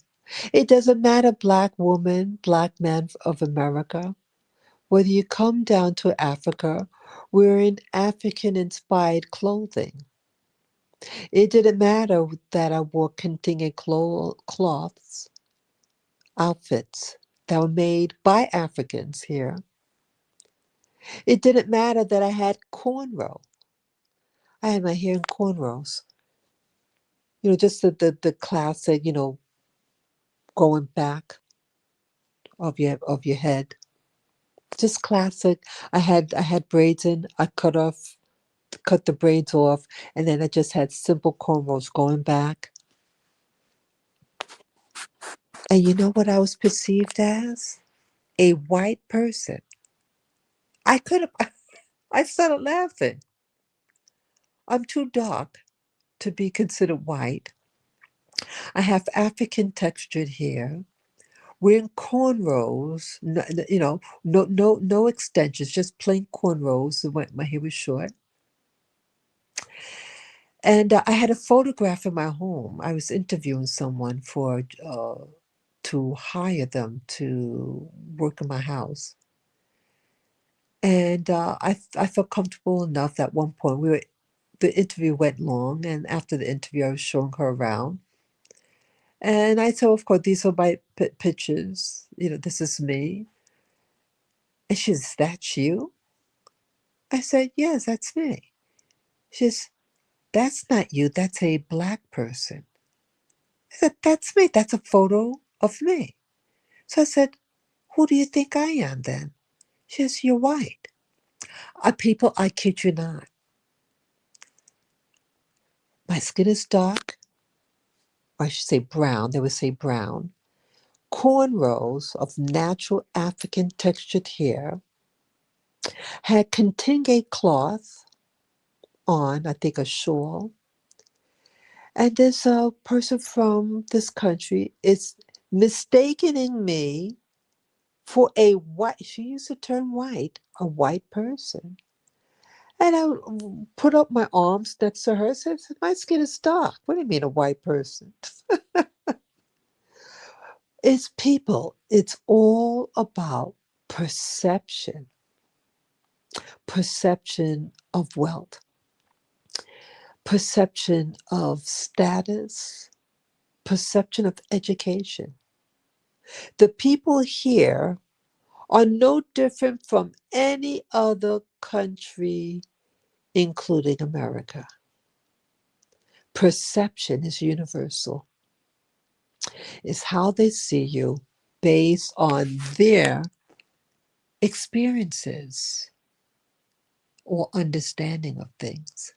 It doesn't matter, black woman, black man of America, whether you come down to Africa wearing African-inspired clothing. It didn't matter that I wore contingent cloths, outfits that were made by Africans here. It didn't matter that I had cornrow. I had my hair in cornrows. Just the classic, going back of your head. Just classic. I had braids in. I cut the braids off, and then I just had simple cornrows going back. And you know what I was perceived as? A white person. I could have. I started laughing. I'm too dark to be considered white. I have African textured hair. Wearing cornrows, no extensions, just plain cornrows. My hair was short. And I had a photograph in my home. I was interviewing someone to hire them to work in my house. And I felt comfortable enough at one point. The interview went long, and after the interview, I was showing her around. And I said, of course, these are my pictures. This is me. And she says, "That's you?" I said, "Yes, that's me." She says, "That's not you. That's a black person." I said, "That's me. That's a photo of me." So I said, "Who do you think I am then?" She says, "You're white." People, I kid you not. My skin is dark, or I should say brown. They would say brown. Cornrows of natural African textured hair. Had contingent cloth on, I think a shawl. And this person from this country is mistaking me for a white, she used the term white, a white person. And I put up my arms next to her and said, "My skin is dark. What do you mean a white person?" It's people. It's all about perception. Perception of wealth. Perception of status. Perception of education. The people here are no different from any other country, including America. Perception is universal. It's how they see you based on their experiences or understanding of things.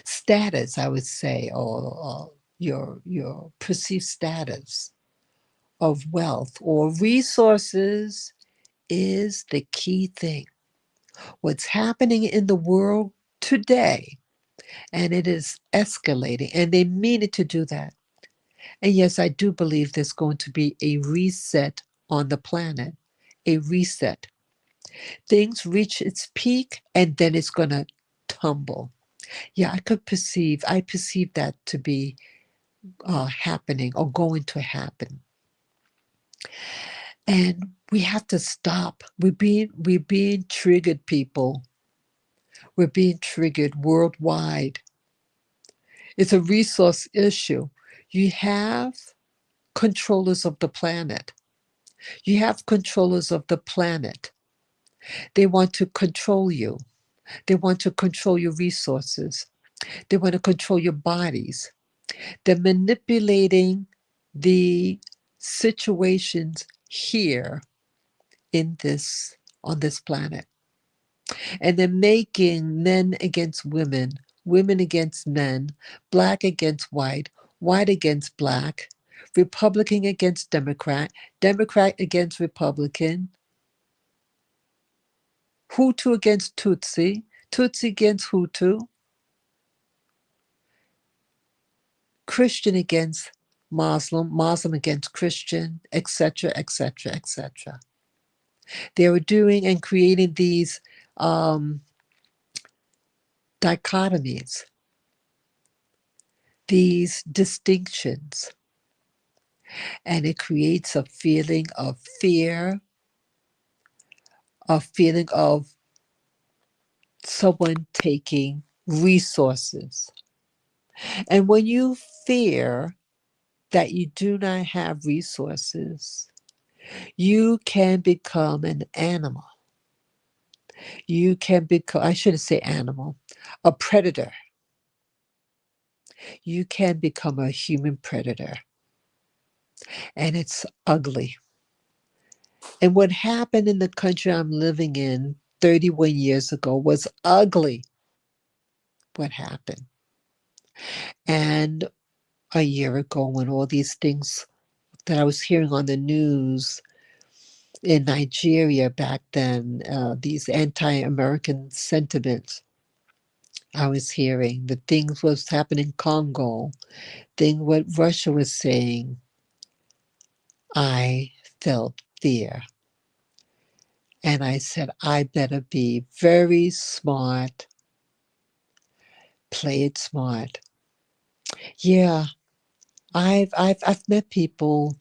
Status, I would say, or your perceived status of wealth or resources is the key thing. What's happening in the world today, and it is escalating, and they mean it to do that. And yes, I do believe there's going to be a reset on the planet, a reset. Things reach its peak and then it's going to tumble. Yeah, I perceive that to be happening or going to happen. And we have to stop. We're being triggered, people. We're being triggered worldwide. It's a resource issue. You have controllers of the planet. You have controllers of the planet. They want to control you. They want to control your resources. They want to control your bodies. They're manipulating the situations here in this on this planet. And they're making men against women, women against men, black against white against black, Republican against Democrat, Democrat against Republican, Hutu against Tutsi, Tutsi against Hutu, Christian against Muslim, Muslim against Christian, etc., etc., etc. They were doing and creating these dichotomies, these distinctions, and it creates a feeling of fear, a feeling of someone taking resources. And when you fear that you do not have resources, you can become an animal. You can become, I shouldn't say animal, a predator. You can become a human predator. And it's ugly. And what happened in the country I'm living in 31 years ago was ugly. What happened? And a year ago, when all these things that I was hearing on the news in Nigeria back then, these anti-American sentiments I was hearing, the things was happening in Congo, what Russia was saying, I felt fear. And I said, I better be very smart, play it smart. Yeah, I've met people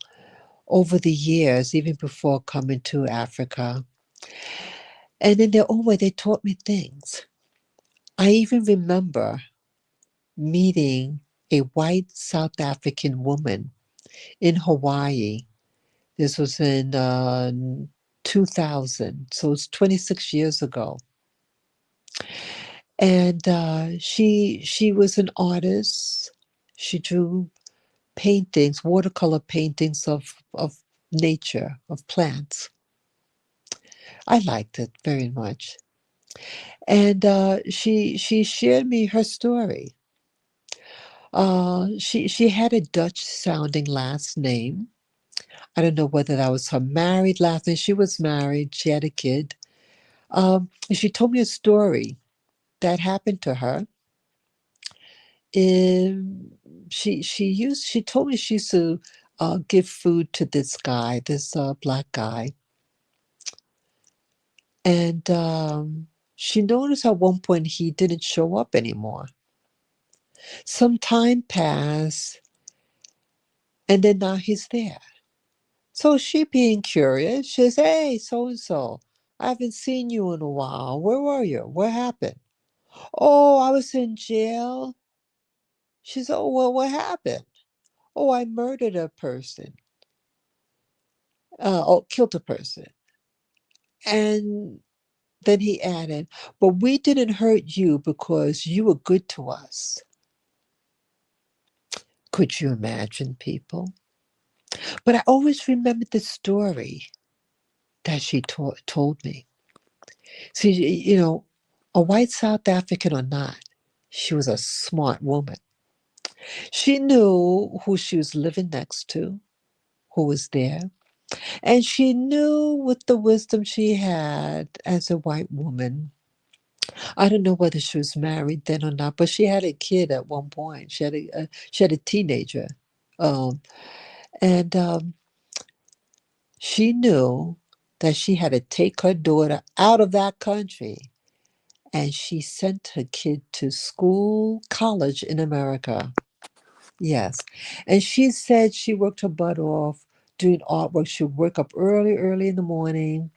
over the years, even before coming to Africa. And in their own way, they taught me things. I even remember meeting a white South African woman in Hawaii. This was in 2000, so it's 26 years ago. And she was an artist. She drew paintings, watercolor paintings of nature, of plants. I liked it very much. And she shared me her story. She had a Dutch sounding last name. I don't know whether that was her married last name. She was married. She had a kid. And she told me a story that happened to her. She told me she used to give food to this guy, this black guy, and she noticed at one point he didn't show up anymore. Some time passed, and then now he's there. So she, being curious, she says, "Hey, so and so, I haven't seen you in a while. Where were you? What happened?" "Oh, I was in jail." She said, "Oh, well, what happened?" "Oh, I murdered a person. Killed a person." And then he added, "But we didn't hurt you because you were good to us." Could you imagine, people? But I always remembered the story that she told me. See, you know, a white South African or not, she was a smart woman. She knew who she was living next to, who was there. And she knew with the wisdom she had as a white woman. I don't know whether she was married then or not, but she had a kid at one point. She had a teenager, um, and she knew that she had to take her daughter out of that country, and she sent her kid to school, college in America. Yes, and she said she worked her butt off doing artwork. She'd work up early, early in the morning,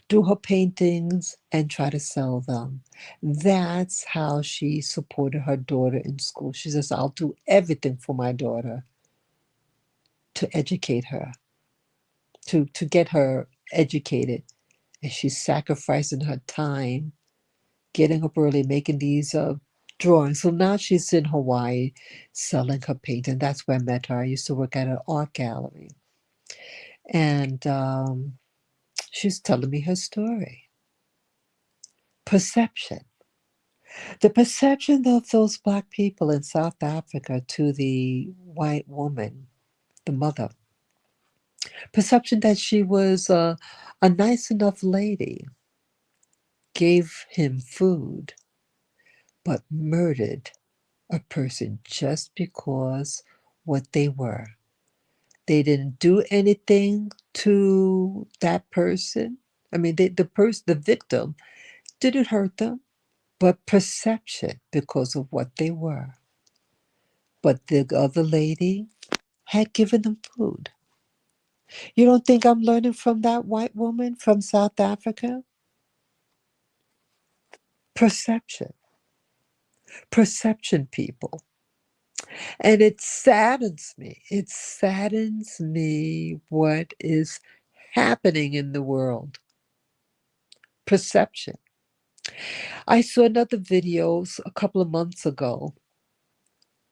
do her paintings and try to sell them. That's how she supported her daughter in school. She says, I'll do everything for my daughter to educate her, to get her educated. And she's sacrificing her time, getting up early, making these drawings. So now she's in Hawaii selling her painting. That's where I met her. I used to work at an art gallery. And she's telling me her story. Perception. The perception of those black people in South Africa to the white woman, the mother, perception that she was a nice enough lady, gave him food, but murdered a person just because what they were. They didn't do anything to that person. I mean, the victim didn't hurt them, but perception because of what they were. But the other lady had given them food. You don't think I'm learning from that white woman from South Africa? Perception, perception, people. And it saddens me. It saddens me what is happening in the world. Perception. I saw another videos a couple of months ago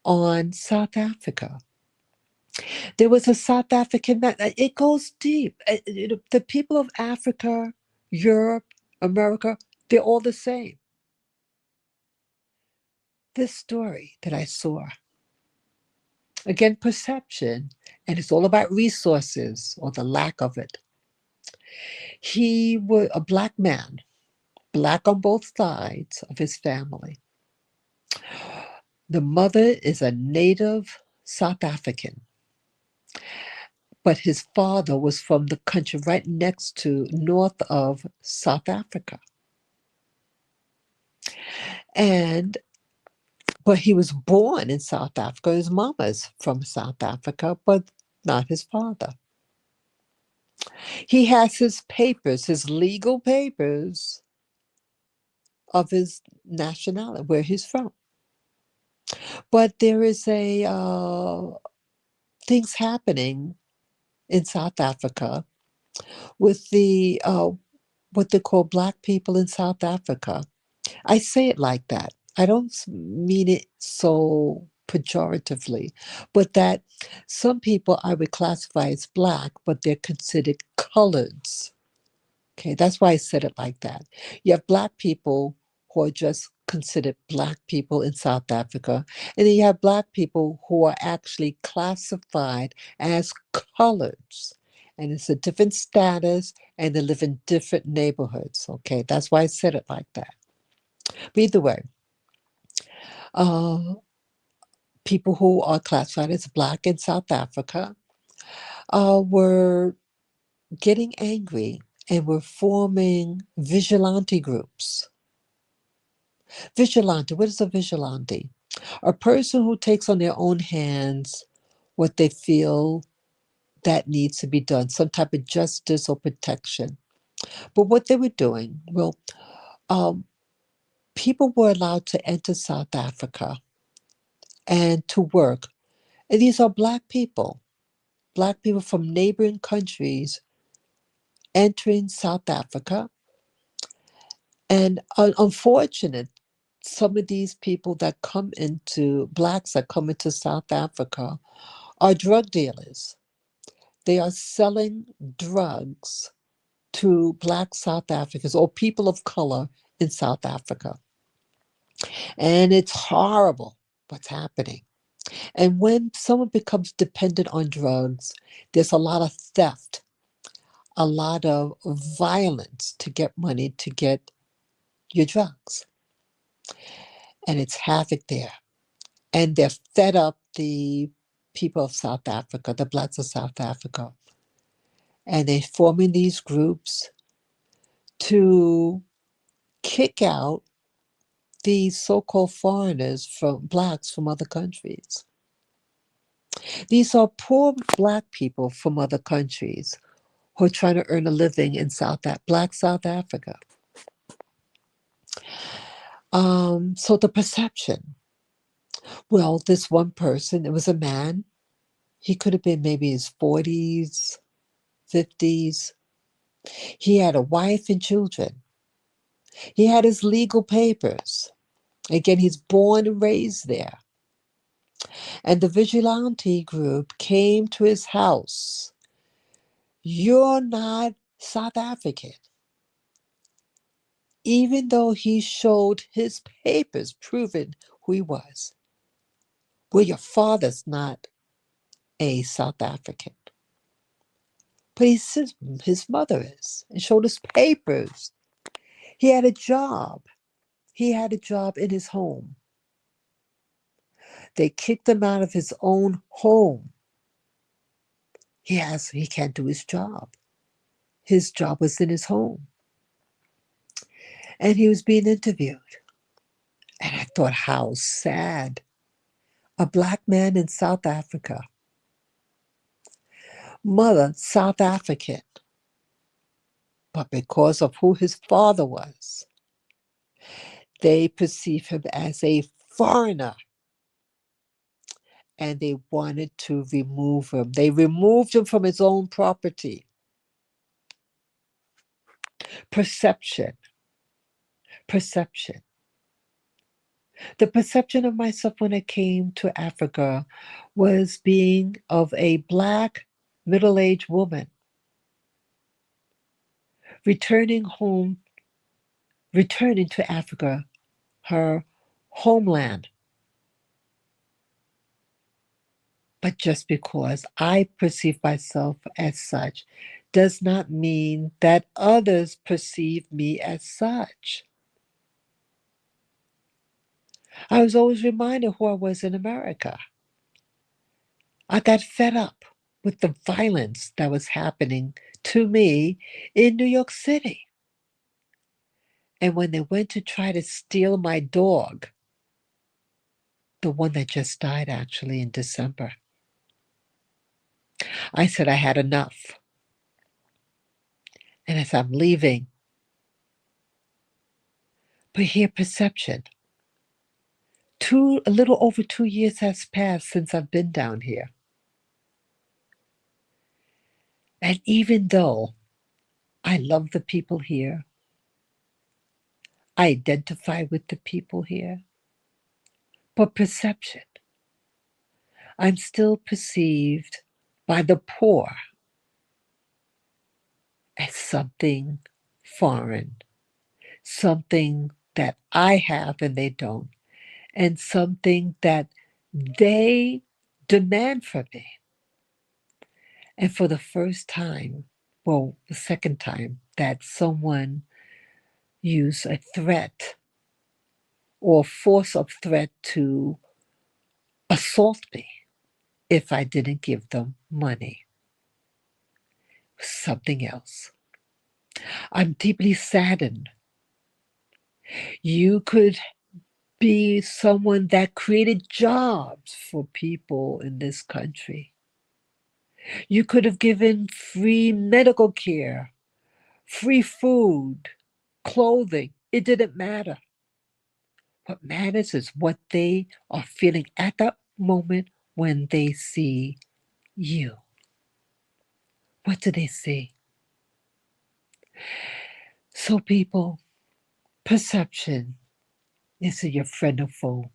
on South Africa. There was a South African man. It goes deep. The people of Africa, Europe, America, they're all the same. This story that I saw, again, perception, and it's all about resources or the lack of it. He was a black man, black on both sides of his family. The mother is a native South African, but his father was from the country right next to north of South Africa. And but he was born in South Africa. His mama's from South Africa, but not his father. He has his papers, his legal papers of his nationality, where he's from. But there is a things happening in South Africa with the what they call black people in South Africa. I say it like that. I don't mean it so pejoratively, but that some people I would classify as black, but they're considered coloreds. Okay, that's why I said it like that. You have black people who are just considered black people in South Africa, and then you have black people who are actually classified as coloreds. And it's a different status, and they live in different neighborhoods. Okay, that's why I said it like that. But either way, uh, people who are classified as black in South Africa were getting angry and were forming vigilante groups. Vigilante, what is a vigilante? A person who takes on their own hands what they feel that needs to be done, some type of justice or protection. But what they were doing, well, um, people were allowed to enter South Africa and to work. And these are black people from neighboring countries entering South Africa. And unfortunate, some of these people that come into, blacks that come into South Africa are drug dealers. They are selling drugs to black South Africans or people of color in South Africa. And it's horrible what's happening. And when someone becomes dependent on drugs, there's a lot of theft, a lot of violence to get money to get your drugs. And it's havoc there. And they're fed up, the people of South Africa, the blacks of South Africa. And they're forming these groups to kick out these so-called foreigners, from blacks from other countries. These are poor black people from other countries who are trying to earn a living in black South Africa. So the perception, well, this one person, it was a man. He could have been maybe his 40s, 50s. He had a wife and children. He had his legal papers. Again, he's born and raised there. And the vigilante group came to his house. You're not South African. Even though he showed his papers proving who he was. Well, your father's not a South African. But his mother is, and showed his papers. He had a job. He had a job in his home. They kicked him out of his own home. He can't do his job. His job was in his home. And he was being interviewed. And I thought, how sad. A black man in South Africa. Mother, South African. But because of who his father was, they perceive him as a foreigner. And they wanted to remove him. They removed him from his own property. Perception. Perception. The perception of myself when I came to Africa was being of a black middle-aged woman returning to Africa, her homeland. But just because I perceive myself as such does not mean that others perceive me as such. I was always reminded who I was in America. I got fed up with the violence that was happening to me in New York City. And when they went to try to steal my dog, the one that just died actually in December, I said I had enough. And as I'm leaving, but here perception. A little over 2 years has passed since I've been down here. And even though I love the people here, I identify with the people here, but perception, I'm still perceived by the poor as something foreign, something that I have and they don't, and something that they demand from me. And for the first time, well, the second time, that someone used a threat or force of threat to assault me if I didn't give them money. Something else. I'm deeply saddened. You could be someone that created jobs for people in this country. You could have given free medical care, free food, clothing. It didn't matter. What matters is what they are feeling at that moment when they see you. What do they see? So, people, perception is your friend or foe.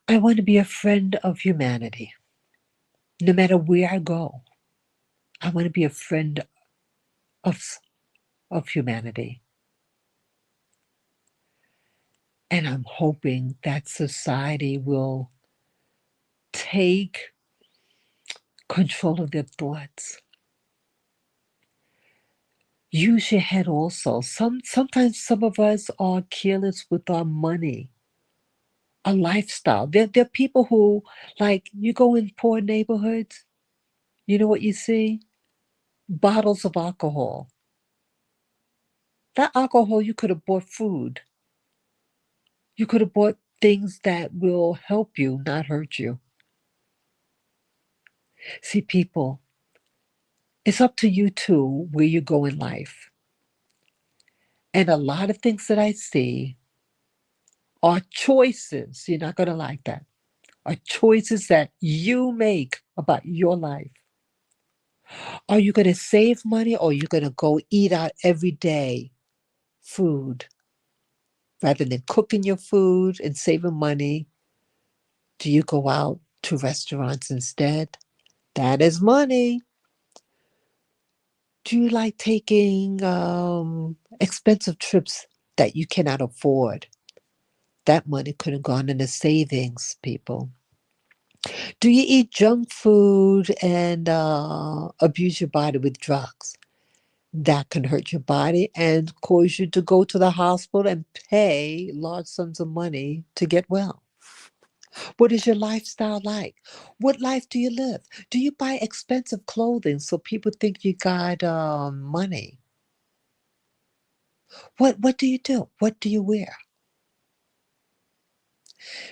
I want to be a friend of humanity. No matter where I go, I want to be a friend of humanity. And I'm hoping that society will take control of their thoughts. Use your head also. Sometimes some of us are careless with our money, a lifestyle. There are people who, like, you go in poor neighborhoods, you know what you see? Bottles of alcohol. That alcohol, you could have bought food. You could have bought things that will help you, not hurt you. See, people, it's up to you too where you go in life. And a lot of things that I see are choices. You're not going to like that. Are choices that you make about your life. Are you going to save money or are you going to go eat out every day food rather than cooking your food and saving money? Do you go out to restaurants instead? That is money. Do you like taking expensive trips that you cannot afford? That money could have gone into savings, people. Do you eat junk food and abuse your body with drugs? That can hurt your body and cause you to go to the hospital and pay large sums of money to get well. What is your lifestyle like? What life do you live? Do you buy expensive clothing so people think you got money? What do you do? What do you wear?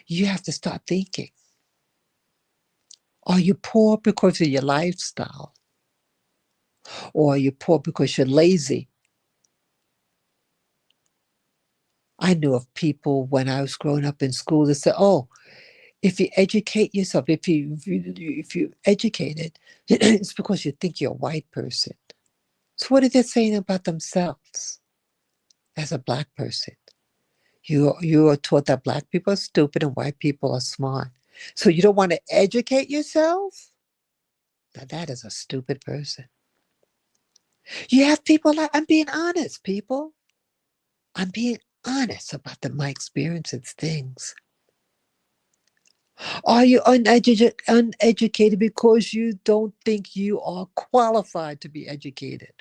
You have to start thinking. Are you poor because of your lifestyle? Or are you poor because you're lazy? I knew of people when I was growing up in school that said, "Oh, if you educate yourself, if you educated, it's because you think you're a white person." So what are they saying about themselves as a black person? You are taught that black people are stupid and white people are smart. So you don't want to educate yourself? Now that is a stupid person. You have people like, I'm being honest, people. I'm being honest about my experience of things. Are you uneducated because you don't think you are qualified to be educated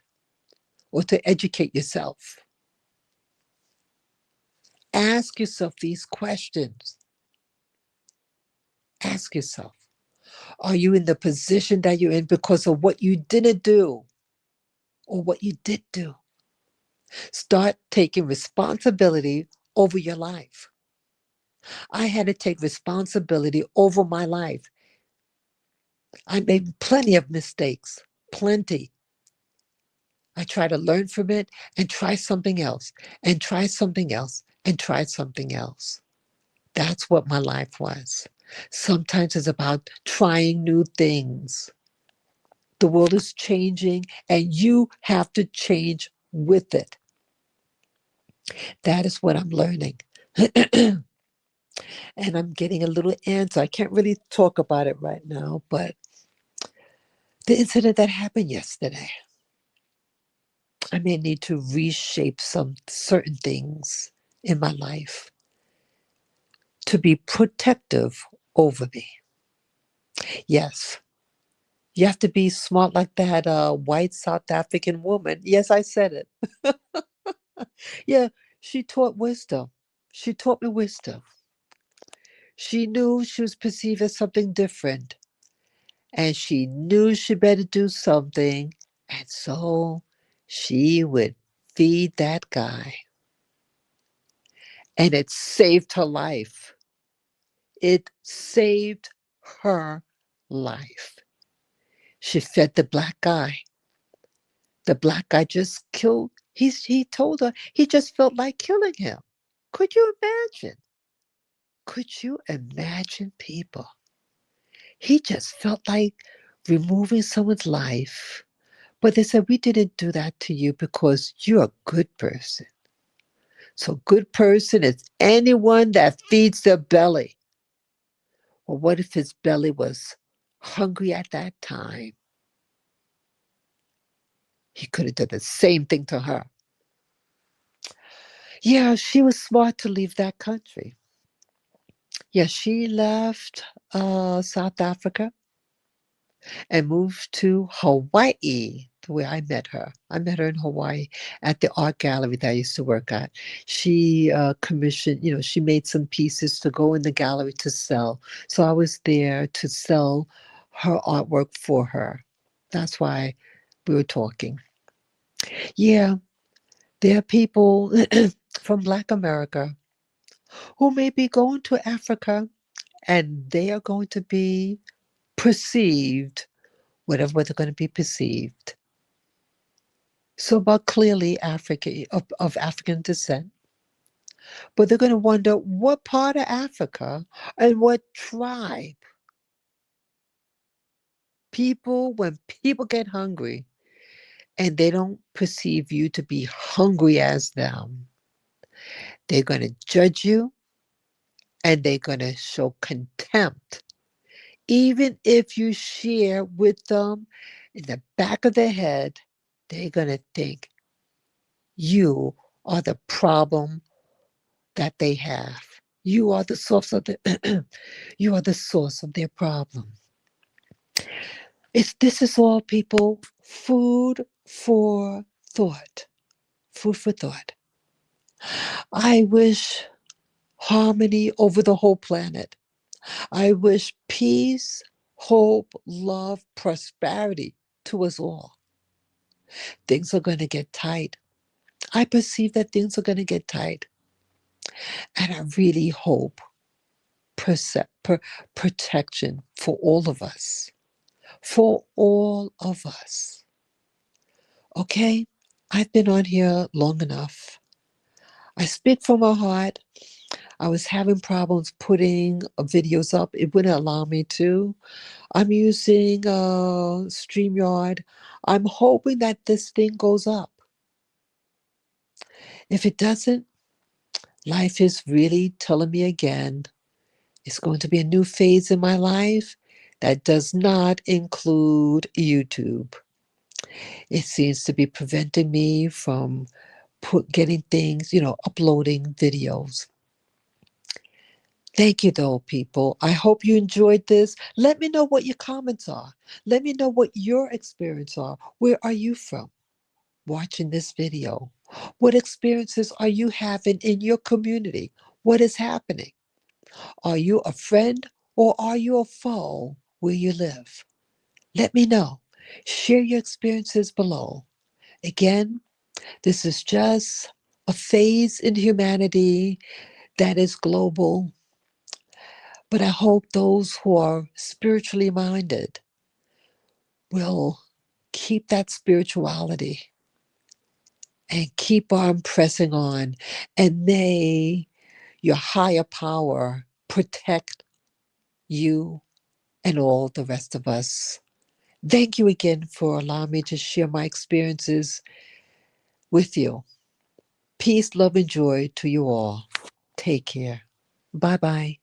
or to educate yourself? Ask yourself these questions. Ask yourself, are you in the position that you're in because of what you didn't do or what you did do? Start taking responsibility over your life. I had to take responsibility over my life. I made plenty of mistakes, plenty. I try to learn from it and try something else and try something else and try something else. That's what my life was. Sometimes it's about trying new things. The world is changing and you have to change with it. That is what I'm learning. And I'm getting a little answer. I can't really talk about it right now, but the incident that happened yesterday, I may need to reshape some certain things in my life to be protective over me. Yes, you have to be smart like that white South African woman. Yes, I said it. Yeah, she taught wisdom. She taught me wisdom. She knew she was perceived as something different, and she knew she better do something, and so she would feed that guy. And it saved her life. It saved her life. She fed the black guy. The black guy just killed, he told her he just felt like killing him. Could you imagine? Could you imagine, people? He just felt like removing someone's life. But they said, we didn't do that to you because you're a good person. So, good person is anyone that feeds their belly. Well, what if his belly was hungry at that time? He could have done the same thing to her. Yeah, she was smart to leave that country. Yeah, she left South Africa and moved to Hawaii, where I met her. I met her in Hawaii at the art gallery that I used to work at. She commissioned, she made some pieces to go in the gallery to sell. So I was there to sell her artwork for her. That's why we were talking. Yeah, there are people from Black America who may be going to Africa and they are going to be perceived, whatever they're going to be perceived. So, but clearly of African descent. But they're going to wonder what part of Africa and what tribe. When people get hungry and they don't perceive you to be hungry as them, they're going to judge you and they're going to show contempt. Even if you share with them in the back of their head, they're going to think you are the problem that they have. You are the source of you are the source of their problem. This is all, people, food for thought. Food for thought. I wish harmony over the whole planet. I wish peace, hope, love, prosperity to us all. Things are going to get tight. I perceive that things are going to get tight. And I really hope protection for all of us. For all of us. Okay? I've been on here long enough. I speak from my heart. I was having problems putting videos up. It wouldn't allow me to. I'm using StreamYard. I'm hoping that this thing goes up. If it doesn't, life is really telling me again it's going to be a new phase in my life that does not include YouTube. It seems to be preventing me from getting things, uploading videos. Thank you, though, people. I hope you enjoyed this. Let me know what your comments are. Let me know what your experience are. Where are you from watching this video? What experiences are you having in your community? What is happening? Are you a friend or are you a foe where you live? Let me know. Share your experiences below. Again, this is just a phase in humanity that is global. But I hope those who are spiritually minded will keep that spirituality and keep on pressing on. And may your higher power protect you and all the rest of us. Thank you again for allowing me to share my experiences with you. Peace, love, and joy to you all. Take care. Bye bye.